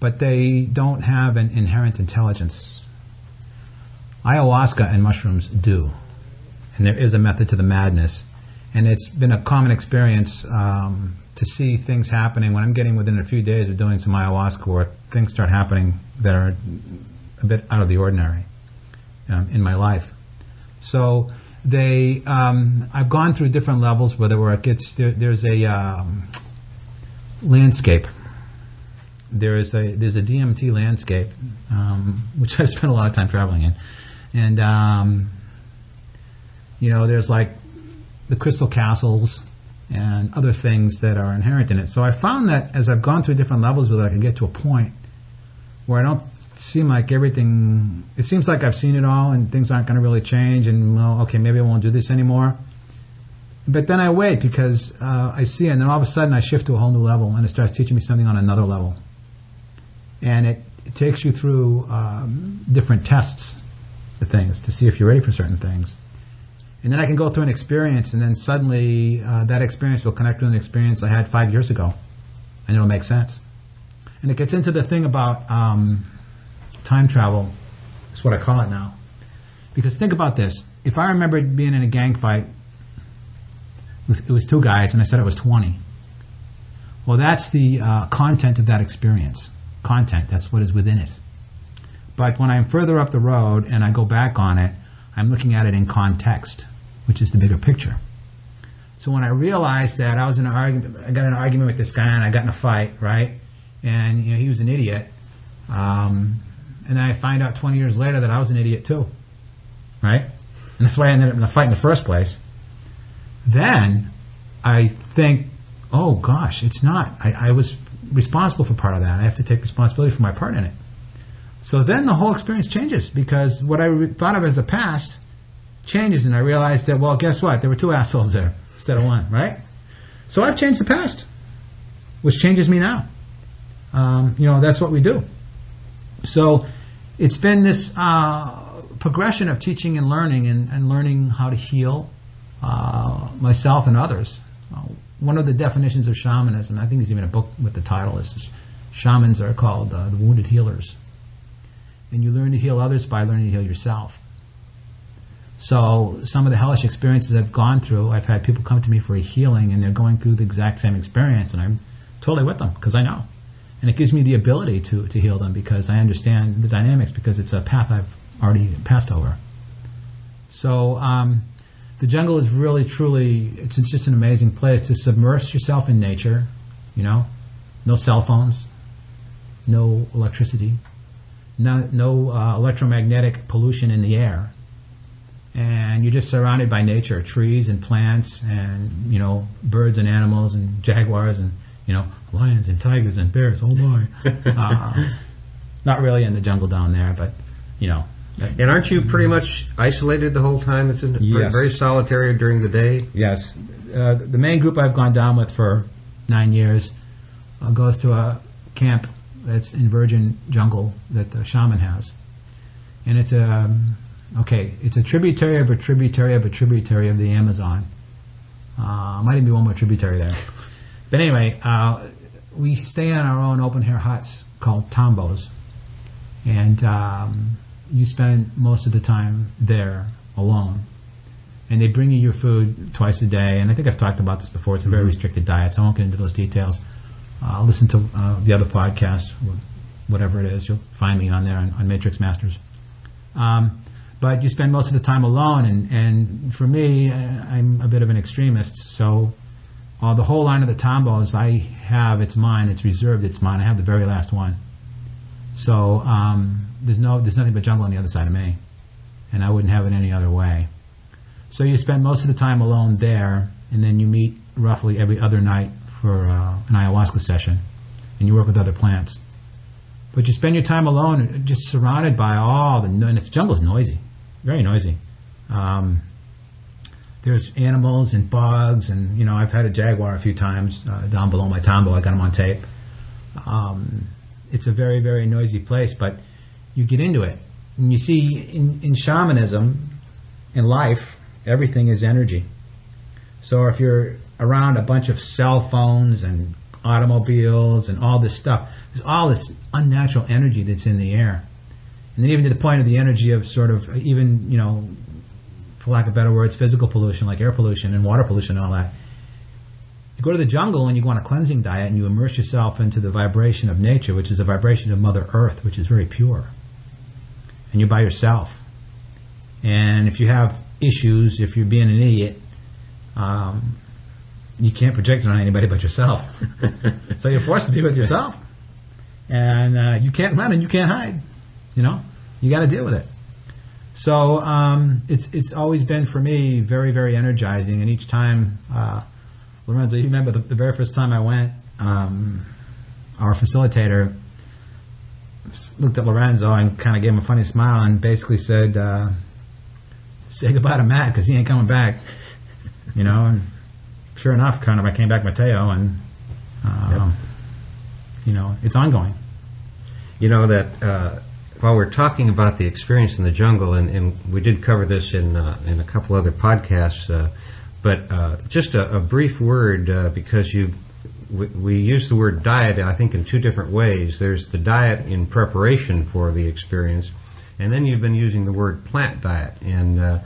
but they don't have an inherent intelligence. Ayahuasca and mushrooms do, and there is a method to the madness, and it's been a common experience to see things happening when I'm getting within a few days of doing some ayahuasca where things start happening that are a bit out of the ordinary in my life. So I've gone through different levels where there's a landscape. There's a DMT landscape, which I've spent a lot of time traveling in, and there's like the crystal castles and other things that are inherent in it. So I found that as I've gone through different levels with it, I can get to a point where I don't seem like everything. It seems like I've seen it all, and things aren't going to really change. And okay, maybe I won't do this anymore. But then I wait because I see it, and then all of a sudden I shift to a whole new level, and it starts teaching me something on another level. And it takes you through different tests, the things, to see if you're ready for certain things. And then I can go through an experience, and then suddenly that experience will connect with an experience I had 5 years ago, and it'll make sense. And it gets into the thing about time travel. That's what I call it now. Because think about this. If I remembered being in a gang fight, it was 2 guys, and I said I was 20. Well, that's the content of that experience. Content, that's what is within it. But when I'm further up the road and I go back on it, I'm looking at it in context, which is the bigger picture. So when I realized that I was in an argument, I got in an argument with this guy and I got in a fight, right? And he was an idiot. And then I find out 20 years later that I was an idiot too, right? And that's why I ended up in the fight in the first place. Then I think, oh gosh, it's not. I was responsible for part of that. I have to take responsibility for my part in it. So then the whole experience changes because what I thought of as the past changes, and I realized that, well, guess what? There were 2 assholes there instead of 1, right? So I've changed the past, which changes me now. That's what we do. So it's been this progression of teaching and learning and learning how to heal myself and others. One of the definitions of shamanism, I think there's even a book with the title, is shamans are called the wounded healers. And you learn to heal others by learning to heal yourself. So some of the hellish experiences I've gone through, I've had people come to me for a healing, and they're going through the exact same experience, and I'm totally with them because I know. And it gives me the ability to heal them because I understand the dynamics, because it's a path I've already passed over. So the jungle is really, truly, it's just an amazing place to submerge yourself in nature, no cell phones, no electricity, no electromagnetic pollution in the air. And you're just surrounded by nature, trees and plants and, birds and animals and jaguars and, lions and tigers and bears. Oh, my. Not really in the jungle down there, but, And aren't you pretty much isolated the whole time? It's Yes. very solitary during the day? Yes. The main group I've gone down with for 9 years goes to a camp that's in virgin jungle that the shaman has. And it's it's a tributary of a tributary of a tributary of the Amazon. Might even be one more tributary there. But anyway, we stay in our own open-air huts called tambos. And you spend most of the time there alone. And they bring you your food twice a day. And I think I've talked about this before. It's a very restricted diet, so I won't get into those details. Listen to the other podcast, whatever it is. You'll find me on there on Matrix Masters. But you spend most of the time alone, and for me, I'm a bit of an extremist. So the whole line of the tambos I have, it's mine. It's reserved. It's mine. I have the very last one. So there's nothing but jungle on the other side of me, and I wouldn't have it any other way. So you spend most of the time alone there, and then you meet roughly every other night for an ayahuasca session, and you work with other plants. But you spend your time alone, just surrounded by and the jungle's noisy, very noisy. There's animals and bugs, and I've had a jaguar a few times down below my tambo. I got them on tape. It's a very, very noisy place, but you get into it, And you see, in shamanism, in life, everything is energy. So if you're around a bunch of cell phones and automobiles and all this stuff, there's all this unnatural energy that's in the air. And then even to the point of the energy of sort of even, for lack of better words, physical pollution like air pollution and water pollution and all that. You go to the jungle and you go on a cleansing diet and you immerse yourself into the vibration of nature, which is the vibration of Mother Earth, which is very pure. And you're by yourself. And if you have issues, if you're being an idiot, you can't project it on anybody but yourself. So you're forced to be with yourself. And you can't run and you can't hide. You got to deal with it. So it's always been for me very, very energizing. And each time, Lorenzo, you remember the very first time I went, our facilitator looked at Lorenzo and kind of gave him a funny smile and basically said, say goodbye to Matt because he ain't coming back. And sure enough, kind of I came back Mateo and, it's ongoing. That while we're talking about the experience in the jungle, and we did cover this in a couple other podcasts, but just a brief word because we use the word diet, I think, in two different ways. There's the diet in preparation for the experience, and then you've been using the word plant diet. And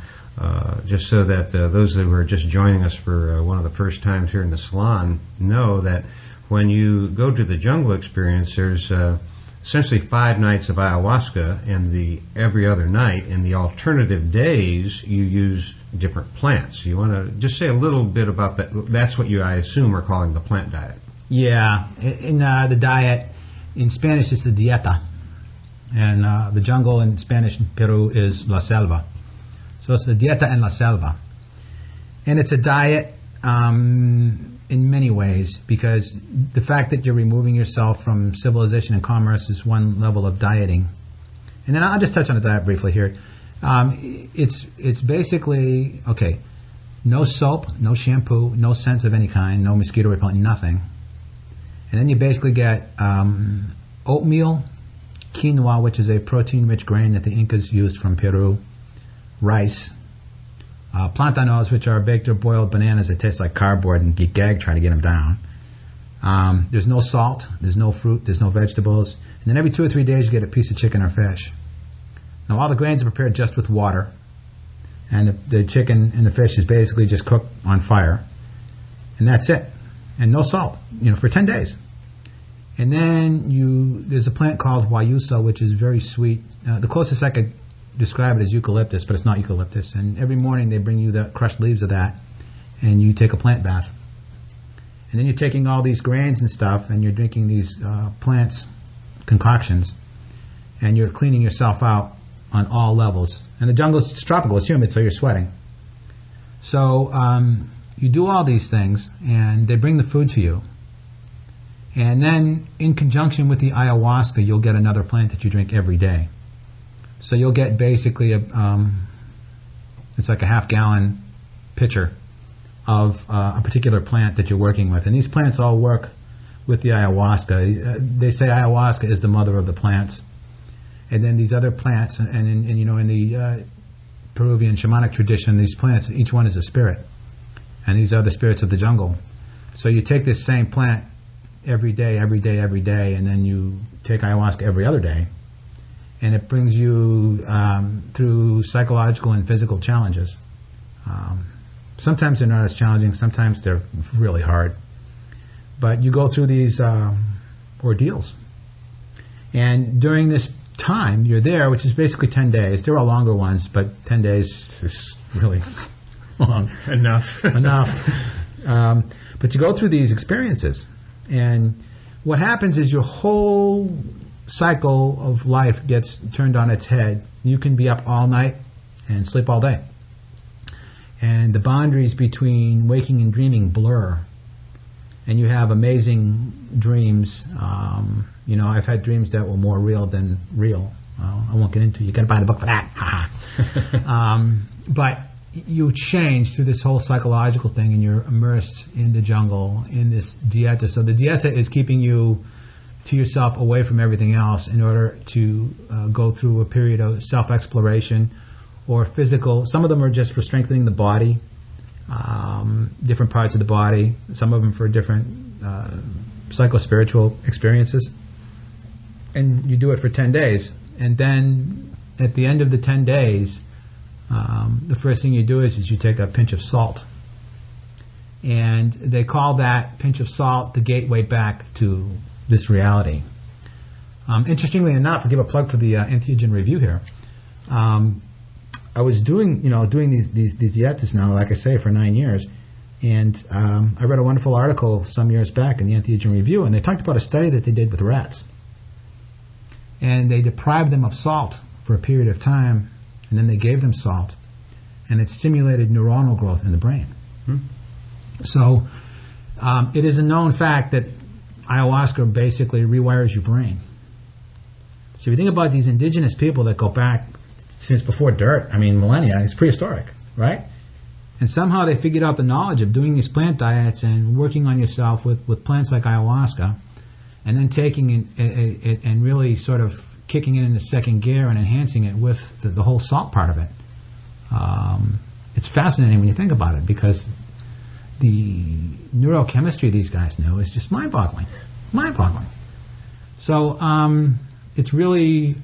just so that those that are just joining us for one of the first times here in the salon know that when you go to the jungle experience, there's essentially 5 nights of ayahuasca, and every other night, and the alternative days you use different plants. You want to just say a little bit about that? That's what I assume, are calling the plant diet. Yeah, in the diet, in Spanish it's the dieta, and the jungle in Spanish in Peru is la selva. So it's the dieta en la selva, and it's a diet in many ways, because the fact that you're removing yourself from civilization and commerce is one level of dieting. And then I'll just touch on the diet briefly here. It's basically, no soap, no shampoo, no scents of any kind, no mosquito repellent, nothing. And then you basically get oatmeal, quinoa, which is a protein-rich grain that the Incas used from Peru, rice, plantanos, which are baked or boiled bananas that taste like cardboard and get gagged trying to get them down. There's no salt, there's no fruit, there's no vegetables. And then every 2 or 3 days you get a piece of chicken or fish. Now all the grains are prepared just with water. And the chicken and the fish is basically just cooked on fire. And that's it. And no salt, for 10 days. And then there's a plant called guayusa, which is very sweet. The closest I could describe it as eucalyptus, but it's not eucalyptus. And every morning they bring you the crushed leaves of that, and you take a plant bath. And then you're taking all these grains and stuff, and you're drinking these plants concoctions, and you're cleaning yourself out on all levels. And the jungle is tropical, it's humid, so you're sweating. So you do all these things, and they bring the food to you. And then in conjunction with the ayahuasca, you'll get another plant that you drink every day. So you'll get basically it's like a half-gallon pitcher of a particular plant that you're working with. And these plants all work with the ayahuasca. They say ayahuasca is the mother of the plants. And then these other plants, and in the Peruvian shamanic tradition, these plants, each one is a spirit. And these are the spirits of the jungle. So you take this same plant every day, and then you take ayahuasca every other day. And it brings you through psychological and physical challenges. Sometimes they're not as challenging. Sometimes they're really hard. But you go through these ordeals. And during this time, you're there, which is basically 10 days. There are longer ones, but 10 days is really long. Enough. But you go through these experiences. And what happens is your whole cycle of life gets turned on its head. You can be up all night and sleep all day. And the boundaries between waking and dreaming blur. And you have amazing dreams. I've had dreams that were more real than real. I won't get into it. You got to buy the book for that. But you change through this whole psychological thing, and you're immersed in the jungle, in this dieta. So the dieta is keeping you to yourself away from everything else in order to go through a period of self-exploration or physical. Some of them are just for strengthening the body, different parts of the body. Some of them for different psycho-spiritual experiences. And you do it for 10 days. And then at the end of the 10 days, the first thing you do is you take a pinch of salt. And they call that pinch of salt the gateway back to this reality. Interestingly enough, I'll give a plug for the Entheogen Review here. I was doing these dietas now, like I say, for 9 years. And I read a wonderful article some years back in the Entheogen Review, and they talked about a study that they did with rats. And they deprived them of salt for a period of time, and then they gave them salt, and it stimulated neuronal growth in the brain. So it is a known fact that ayahuasca basically rewires your brain. So if you think about these indigenous people that go back since before dirt, millennia, it's prehistoric, right? And somehow they figured out the knowledge of doing these plant diets and working on yourself with plants like ayahuasca, and then taking it and really sort of kicking it into second gear and enhancing it with the whole salt part of it. It's fascinating when you think about it, because the neurochemistry these guys know is just mind-boggling. Mind-boggling. So it's really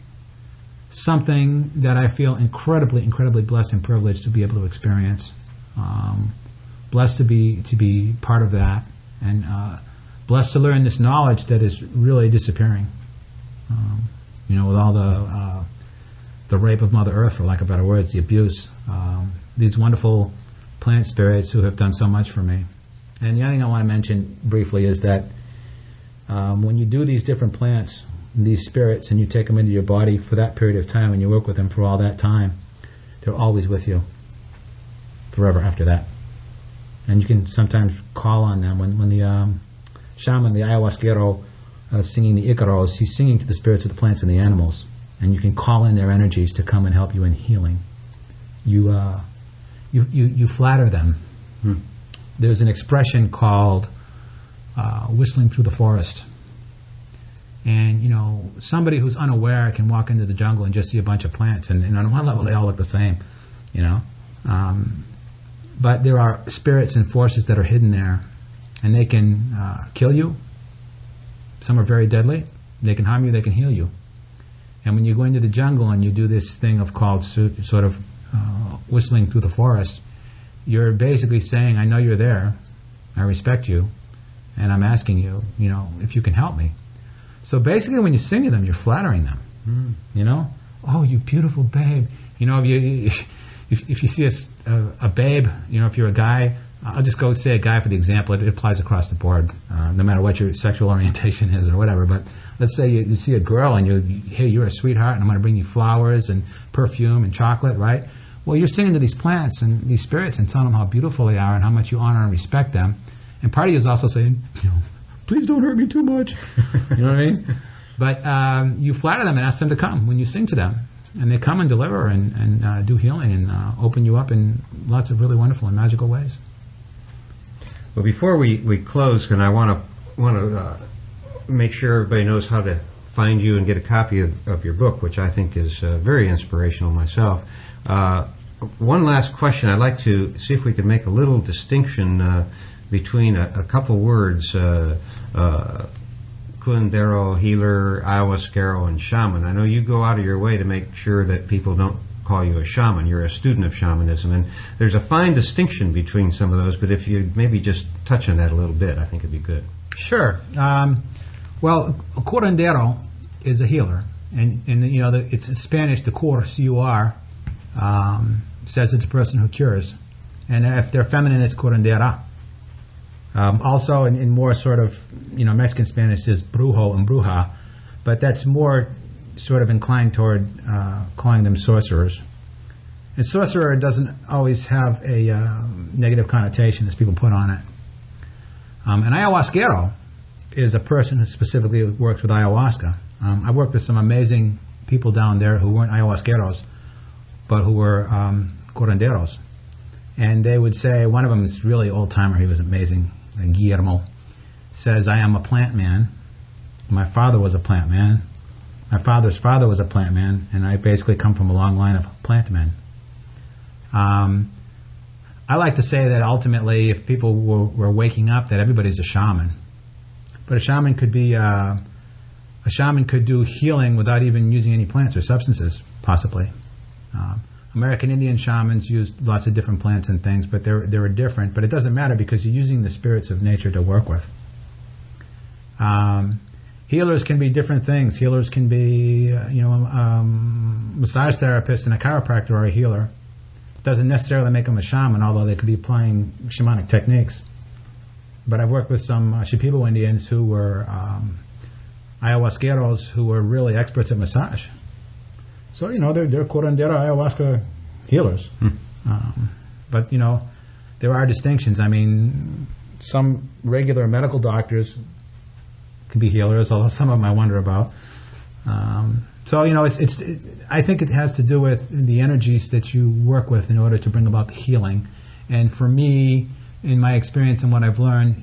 something that I feel incredibly, incredibly blessed and privileged to be able to experience. Blessed to be part of that, and blessed to learn this knowledge that is really disappearing. With all the rape of Mother Earth, for lack of better words, the abuse. These wonderful plant spirits who have done so much for me. And the other thing I want to mention briefly is that when you do these different plants, these spirits, and you take them into your body for that period of time, and you work with them for all that time, they're always with you forever after that. And you can sometimes call on them. When the shaman, the ayahuasquero, singing the Icaros, he's singing to the spirits of the plants and the animals, and you can call in their energies to come and help you in healing. You flatter them. There's an expression called whistling through the forest. And, somebody who's unaware can walk into the jungle and just see a bunch of plants, and on one level they all look the same, But there are spirits and forces that are hidden there, and they can kill you. Some are very deadly. They can harm you, they can heal you. And when you go into the jungle and you do this thing called sort of whistling through the forest, you're basically saying, I know you're there, I respect you, and I'm asking you, if you can help me. So basically when you sing to them, you're flattering them. Oh, you beautiful babe. If you see a babe, if you're a guy, I'll just go say a guy for the example. It applies across the board, no matter what your sexual orientation is or whatever. But let's say you see a girl and hey, you're a sweetheart, and I'm going to bring you flowers and perfume and chocolate, right? Well, you're singing to these plants and these spirits and telling them how beautiful they are and how much you honor and respect them. And part of you is also saying, please don't hurt me too much. You know what I mean? But you flatter them and ask them to come when you sing to them. And they come and deliver and do healing and open you up in lots of really wonderful and magical ways. Well, before we close, and I want to make sure everybody knows how to find you and get a copy of your book, which I think is very inspirational myself. One last question. I'd like to see if we could make a little distinction between a couple words, curandero, healer, ayahuasquero, and shaman. I know you go out of your way to make sure that people don't call you a shaman. You're a student of shamanism, and there's a fine distinction between some of those, but if you maybe just touch on that a little bit, I think it'd be good. Sure. Well, a curandero is a healer, and it's in Spanish, the cur, C-U-R, says it's a person who cures, and if they're feminine, it's curandera. Also, in more sort of, Mexican Spanish is brujo and bruja, but that's more sort of inclined toward calling them sorcerers. And sorcerer doesn't always have a negative connotation as people put on it. An ayahuasquero is a person who specifically works with ayahuasca. I worked with some amazing people down there who weren't ayahuasqueros, but who were curanderos. And they would say, one of them is really old-timer, he was amazing, Guillermo, says, I am a plant man, My father was a plant man. My father's father was a plant man, and I basically come from a long line of plant men. I like to say that ultimately, if people were waking up, that everybody's a shaman. But a shaman could do healing without even using any plants or substances, possibly. American Indian shamans used lots of different plants and things, but they were different. But it doesn't matter because you're using the spirits of nature to work with. Healers can be different things. Healers can be, massage therapists and a chiropractor are a healer. Doesn't necessarily make them a shaman, although they could be applying shamanic techniques. But I've worked with some Shipibo Indians who were ayahuasqueros who were really experts at massage. So, they're curandera ayahuasca healers. But, there are distinctions. I mean, some regular medical doctors can be healers, although some of them I wonder about. So, I think it has to do with the energies that you work with in order to bring about the healing. And for me, in my experience and what I've learned,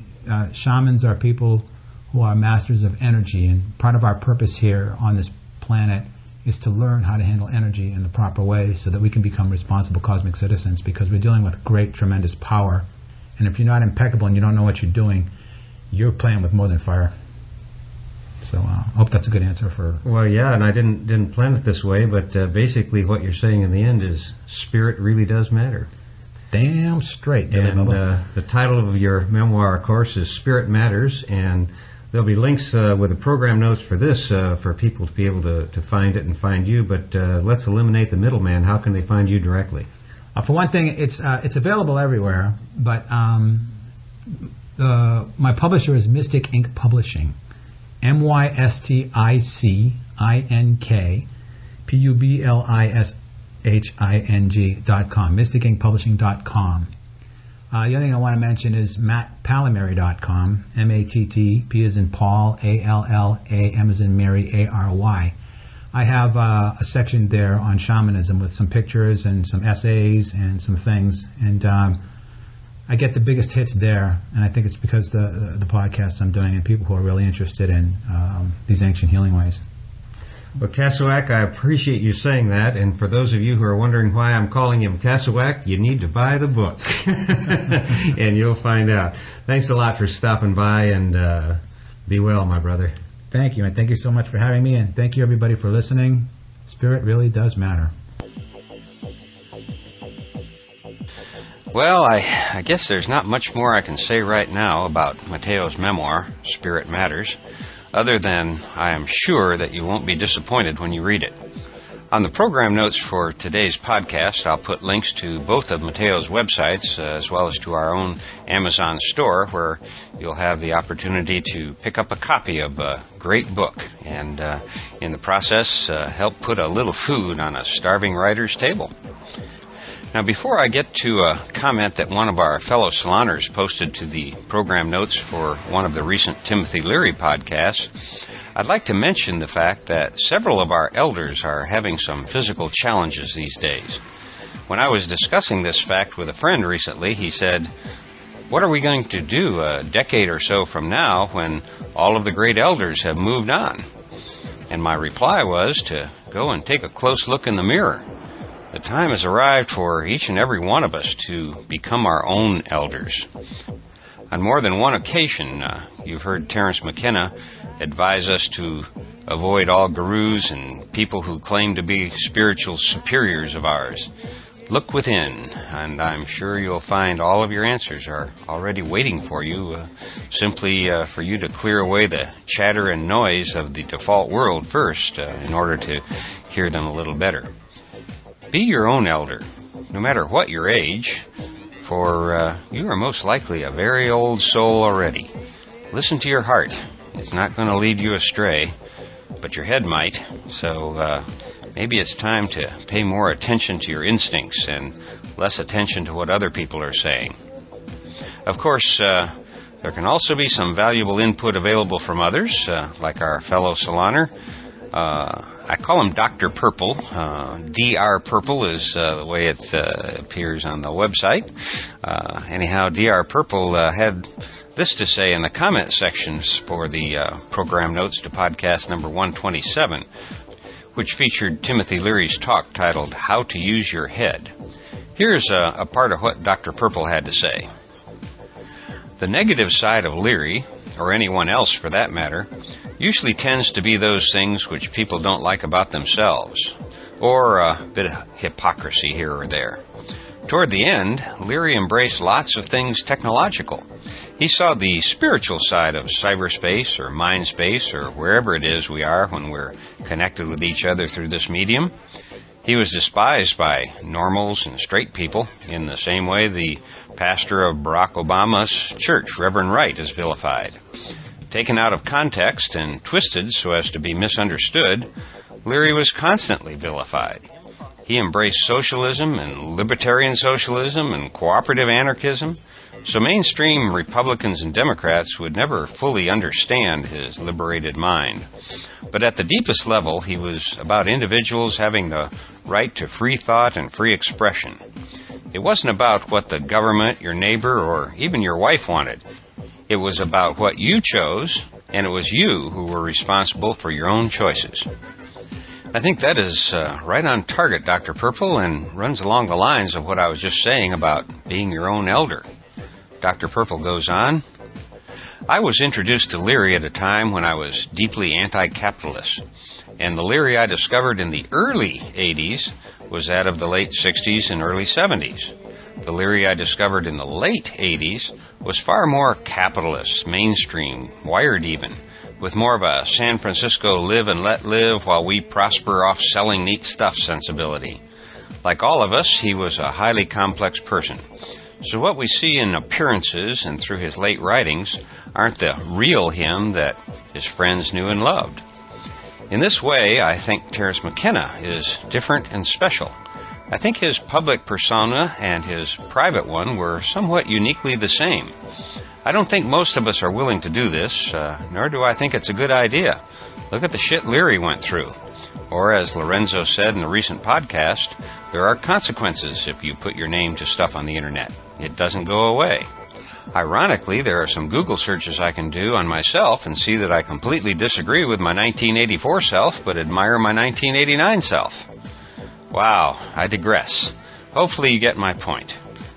shamans are people who are masters of energy. And part of our purpose here on this planet is to learn how to handle energy in the proper way so that we can become responsible cosmic citizens, because we're dealing with great, tremendous power. And if you're not impeccable and you don't know what you're doing, you're playing with more than fire. So I hope that's a good answer for... Well, yeah, and I didn't plan it this way, but basically what you're saying in the end is spirit really does matter. Damn straight. And the title of your memoir, of course, is Spirit Matters, and there'll be links with the program notes for this for people to be able to find it and find you, but let's eliminate the middleman. How can they find you directly? For one thing, it's available everywhere, but my publisher is Mystic Inc. Publishing. MYSTICINK PUBLISHING.com, mystikinkpublishing.com. The other thing I want to mention is mattpallamary.com, MATT, P as in Paul, ALLA, M as in Mary, ARY. I have a section there on shamanism with some pictures and some essays and some things, and I get the biggest hits there, and I think it's because the podcasts I'm doing and people who are really interested in these ancient healing ways. Well, Cassawak, I appreciate you saying that, and for those of you who are wondering why I'm calling him Cassawak, you need to buy the book, and you'll find out. Thanks a lot for stopping by, and be well, my brother. Thank you, and thank you so much for having me, and thank you everybody for listening. Spirit really does matter. Well, I guess there's not much more I can say right now about Mateo's memoir, Spirit Matters, other than I am sure that you won't be disappointed when you read it. On the program notes for today's podcast, I'll put links to both of Mateo's websites as well as to our own Amazon store, where you'll have the opportunity to pick up a copy of a great book and in the process help put a little food on a starving writer's table. Now, before I get to a comment that one of our fellow saloners posted to the program notes for one of the recent Timothy Leary podcasts, I'd like to mention the fact that several of our elders are having some physical challenges these days. When I was discussing this fact with a friend recently, he said, "What are we going to do a decade or so from now when all of the great elders have moved on?" And my reply was to go and take a close look in the mirror. The time has arrived for each and every one of us to become our own elders. On more than one occasion, you've heard Terence McKenna advise us to avoid all gurus and people who claim to be spiritual superiors of ours. Look within, and I'm sure you'll find all of your answers are already waiting for you, simply for you to clear away the chatter and noise of the default world first, in order to hear them a little better. Be your own elder, no matter what your age, for you are most likely a very old soul already. Listen to your heart. It's not going to lead you astray, but your head might. So maybe it's time to pay more attention to your instincts and less attention to what other people are saying. Of course, there can also be some valuable input available from others, like our fellow saloner. I call him Dr. Purple. Dr. Purple is the way it appears on the website. Anyhow, Dr. Purple had This to say in the comment sections for the program notes to podcast number 127, which featured Timothy Leary's talk titled How to Use Your Head. Here's a part of what Dr. Purple had to say. The negative side of Leary, or anyone else for that matter, usually tends to be those things which people don't like about themselves, or a bit of hypocrisy here or there. Toward the end, Leary embraced lots of things technological. He saw the spiritual side of cyberspace or mind space or wherever it is we are when we're connected with each other through this medium. He was despised by normals and straight people in the same way the pastor of Barack Obama's church, Reverend Wright, is vilified. Taken out of context and twisted so as to be misunderstood, Leary was constantly vilified. He embraced socialism and libertarian socialism and cooperative anarchism, so mainstream Republicans and Democrats would never fully understand his liberated mind. But at the deepest level, he was about individuals having the right to free thought and free expression. It wasn't about what the government, your neighbor, or even your wife wanted. It was about what you chose, and it was you who were responsible for your own choices. I think that is right on target, Dr. Purple, and runs along the lines of what I was just saying about being your own elder. Dr. Purple goes on, I was introduced to Leary at a time when I was deeply anti-capitalist, and the Leary I discovered in the early 80s was that of the late 60s and early 70s. The Leary I discovered in the late 80s was far more capitalist, mainstream, wired even, with more of a San Francisco live and let live while we prosper off selling neat stuff sensibility. Like all of us, he was a highly complex person. So what we see in appearances and through his late writings aren't the real him that his friends knew and loved. In this way, I think Terence McKenna is different and special. I think his public persona and his private one were somewhat uniquely the same. I don't think most of us are willing to do this, nor do I think it's a good idea. Look at the shit Leary went through. Or, as Lorenzo said in a recent podcast, there are consequences if you put your name to stuff on the internet. It doesn't go away. Ironically, there are some Google searches I can do on myself and see that I completely disagree with my 1984 self, but admire my 1989 self. Wow, I digress. Hopefully you get my point.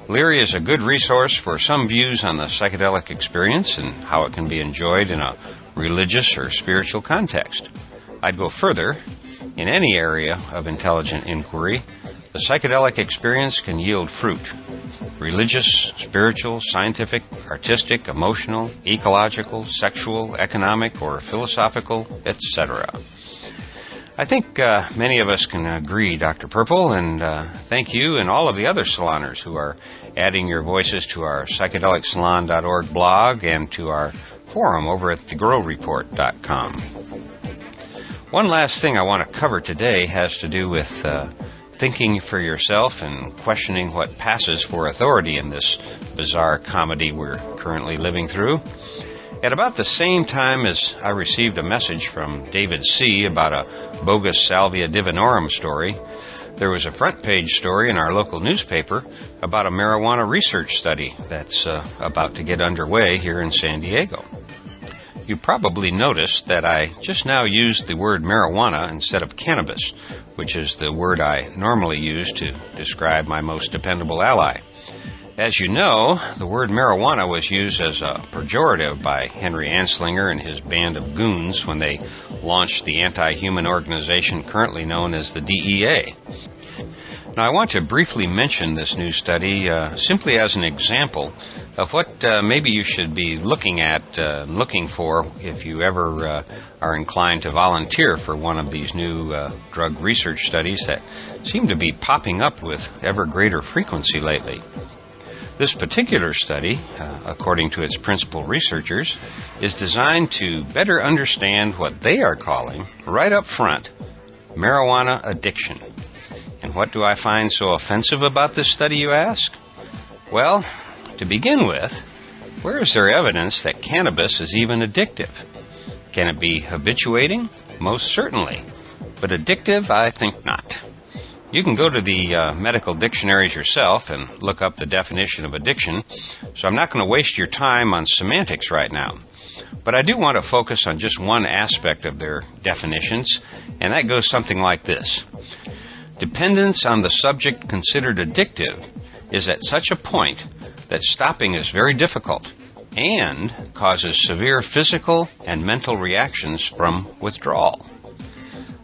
Leary is a good resource for some views on the psychedelic experience and how it can be enjoyed in a religious or spiritual context. I'd go further. In any area of intelligent inquiry, the psychedelic experience can yield fruit. Religious, spiritual, scientific, artistic, emotional, ecological, sexual, economic, or philosophical, etc. I think many of us can agree, Dr. Purple, and thank you and all of the other saloners who are adding your voices to our psychedelicsalon.org blog and to our forum over at thegrowreport.com. One last thing I want to cover today has to do with thinking for yourself and questioning what passes for authority in this bizarre comedy we're currently living through. At about the same time as I received a message from David C. about a bogus Salvia divinorum story, there was a front page story in our local newspaper about a marijuana research study that's about to get underway here in San Diego. You probably noticed that I just now used the word marijuana instead of cannabis, which is the word I normally use to describe my most dependable ally. As you know, the word marijuana was used as a pejorative by Henry Anslinger and his band of goons when they launched the anti-human organization currently known as the DEA. Now, I want to briefly mention this new study simply as an example of what maybe you should be looking for if you ever are inclined to volunteer for one of these new drug research studies that seem to be popping up with ever greater frequency lately. This particular study, according to its principal researchers, is designed to better understand what they are calling, right up front, marijuana addiction. And what do I find so offensive about this study, you ask? Well, to begin with, where is there evidence that cannabis is even addictive? Can it be habituating? Most certainly. But addictive, I think not. You can go to the medical dictionaries yourself and look up the definition of addiction, so I'm not going to waste your time on semantics right now. But I do want to focus on just one aspect of their definitions, and that goes something like this. Dependence on the subject considered addictive is at such a point that stopping is very difficult and causes severe physical and mental reactions from withdrawal.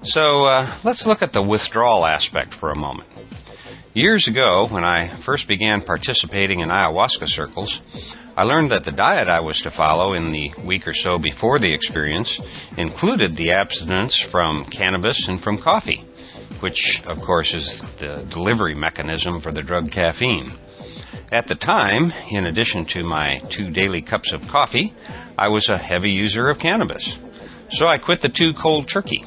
So let's look at the withdrawal aspect for a moment. Years ago, when I first began participating in ayahuasca circles, I learned that the diet I was to follow in the week or so before the experience included the abstinence from cannabis and from coffee, which, of course, is the delivery mechanism for the drug caffeine. At the time, in addition to my 2 daily cups of coffee, I was a heavy user of cannabis. So I quit the 2 cold turkey.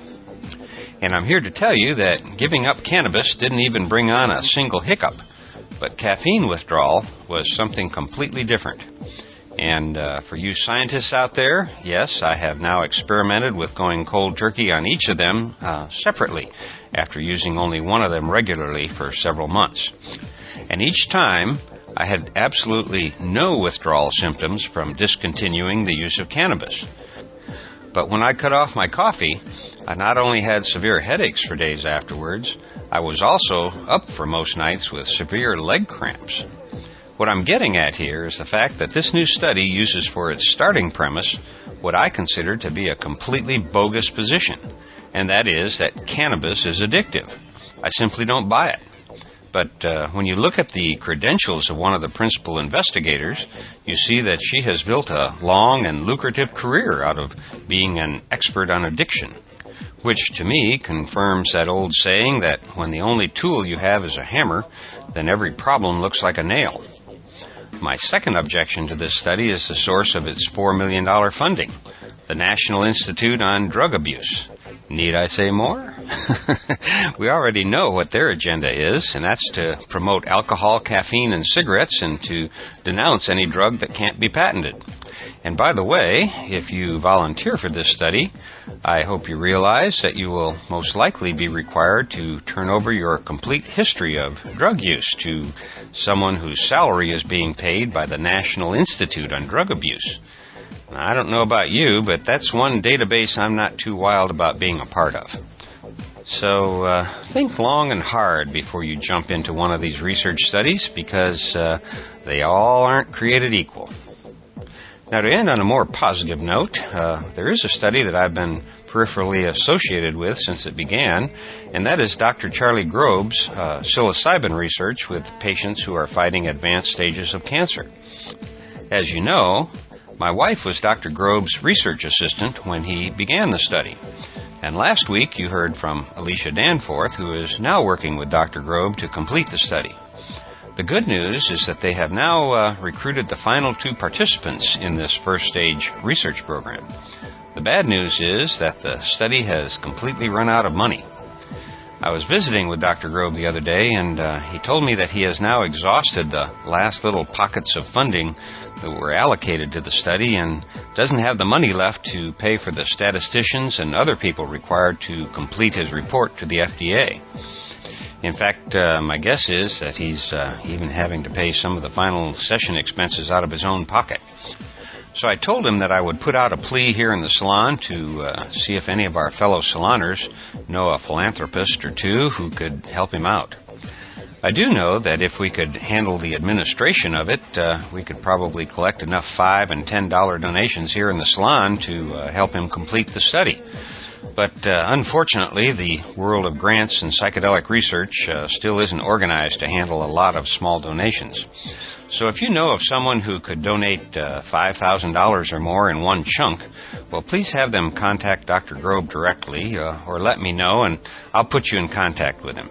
And I'm here to tell you that giving up cannabis didn't even bring on a single hiccup. But caffeine withdrawal was something completely different. And for you scientists out there, yes, I have now experimented with going cold turkey on each of them separately after using only one of them regularly for several months. And each time, I had absolutely no withdrawal symptoms from discontinuing the use of cannabis. But when I cut off my coffee, I not only had severe headaches for days afterwards, I was also up for most nights with severe leg cramps. What I'm getting at here is the fact that this new study uses for its starting premise what I consider to be a completely bogus position, and that is that cannabis is addictive. I simply don't buy it. But when you look at the credentials of one of the principal investigators, you see that she has built a long and lucrative career out of being an expert on addiction, which to me confirms that old saying that when the only tool you have is a hammer, then every problem looks like a nail. My second objection to this study is the source of its $4 million funding, the National Institute on Drug Abuse. Need I say more? We already know what their agenda is, and that's to promote alcohol, caffeine, and cigarettes, and to denounce any drug that can't be patented. And by the way, if you volunteer for this study, I hope you realize that you will most likely be required to turn over your complete history of drug use to someone whose salary is being paid by the National Institute on Drug Abuse. Now, I don't know about you, but that's one database I'm not too wild about being a part of. So think long and hard before you jump into one of these research studies, because they all aren't created equal. Now, to end on a more positive note, there is a study that I've been peripherally associated with since it began, and that is Dr. Charlie Grobe's psilocybin research with patients who are fighting advanced stages of cancer. As you know, my wife was Dr. Grobe's research assistant when he began the study. And last week you heard from Alicia Danforth, who is now working with Dr. Grobe to complete the study. The good news is that they have now recruited the final 2 participants in this first stage research program. The bad news is that the study has completely run out of money. I was visiting with Dr. Grobe the other day, and he told me that he has now exhausted the last little pockets of funding that were allocated to the study and doesn't have the money left to pay for the statisticians and other people required to complete his report to the FDA. In fact, my guess is that he's even having to pay some of the final session expenses out of his own pocket. So I told him that I would put out a plea here in the salon to see if any of our fellow saloners know a philanthropist or 2 who could help him out. I do know that if we could handle the administration of it, we could probably collect enough $5 and $10 donations here in the salon to help him complete the study. But unfortunately, the world of grants and psychedelic research still isn't organized to handle a lot of small donations. So if you know of someone who could donate $5,000 or more in one chunk, well, please have them contact Dr. Grobe directly or let me know, and I'll put you in contact with him.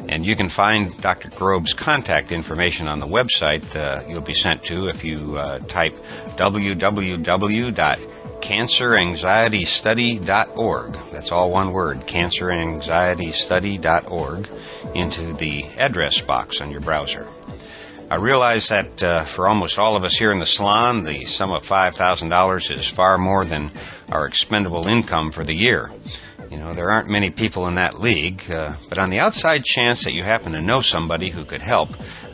And you can find Dr. Grobe's contact information on the website you'll be sent to if you type www.canceranxietystudy.org. That's all one word, canceranxietystudy.org, into the address box on your browser. I I realize that for almost all of us here in the salon, the sum of $5,000 is far more than our expendable income for the year. You know, there aren't many people in that league, but on the outside chance that you happen to know somebody who could help,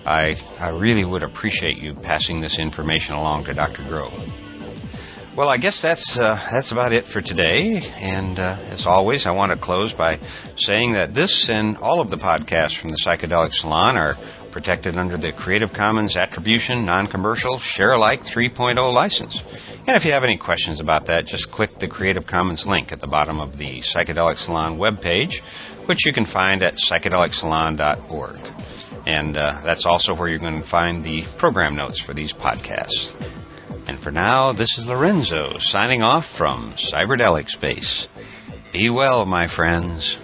I really would appreciate you passing this information along to Dr. Grove. Well, I guess that's about it for today, and as always, I want to close by saying that this and all of the podcasts from the Psychedelic Salon are protected under the Creative Commons Attribution Non-Commercial Share-alike 3.0 license. And if you have any questions about that, just click the Creative Commons link at the bottom of the Psychedelic Salon webpage, which you can find at psychedelicsalon.org. And that's also where you're going to find the program notes for these podcasts. And for now, this is Lorenzo signing off from Cyberdelic Space. Be well, my friends.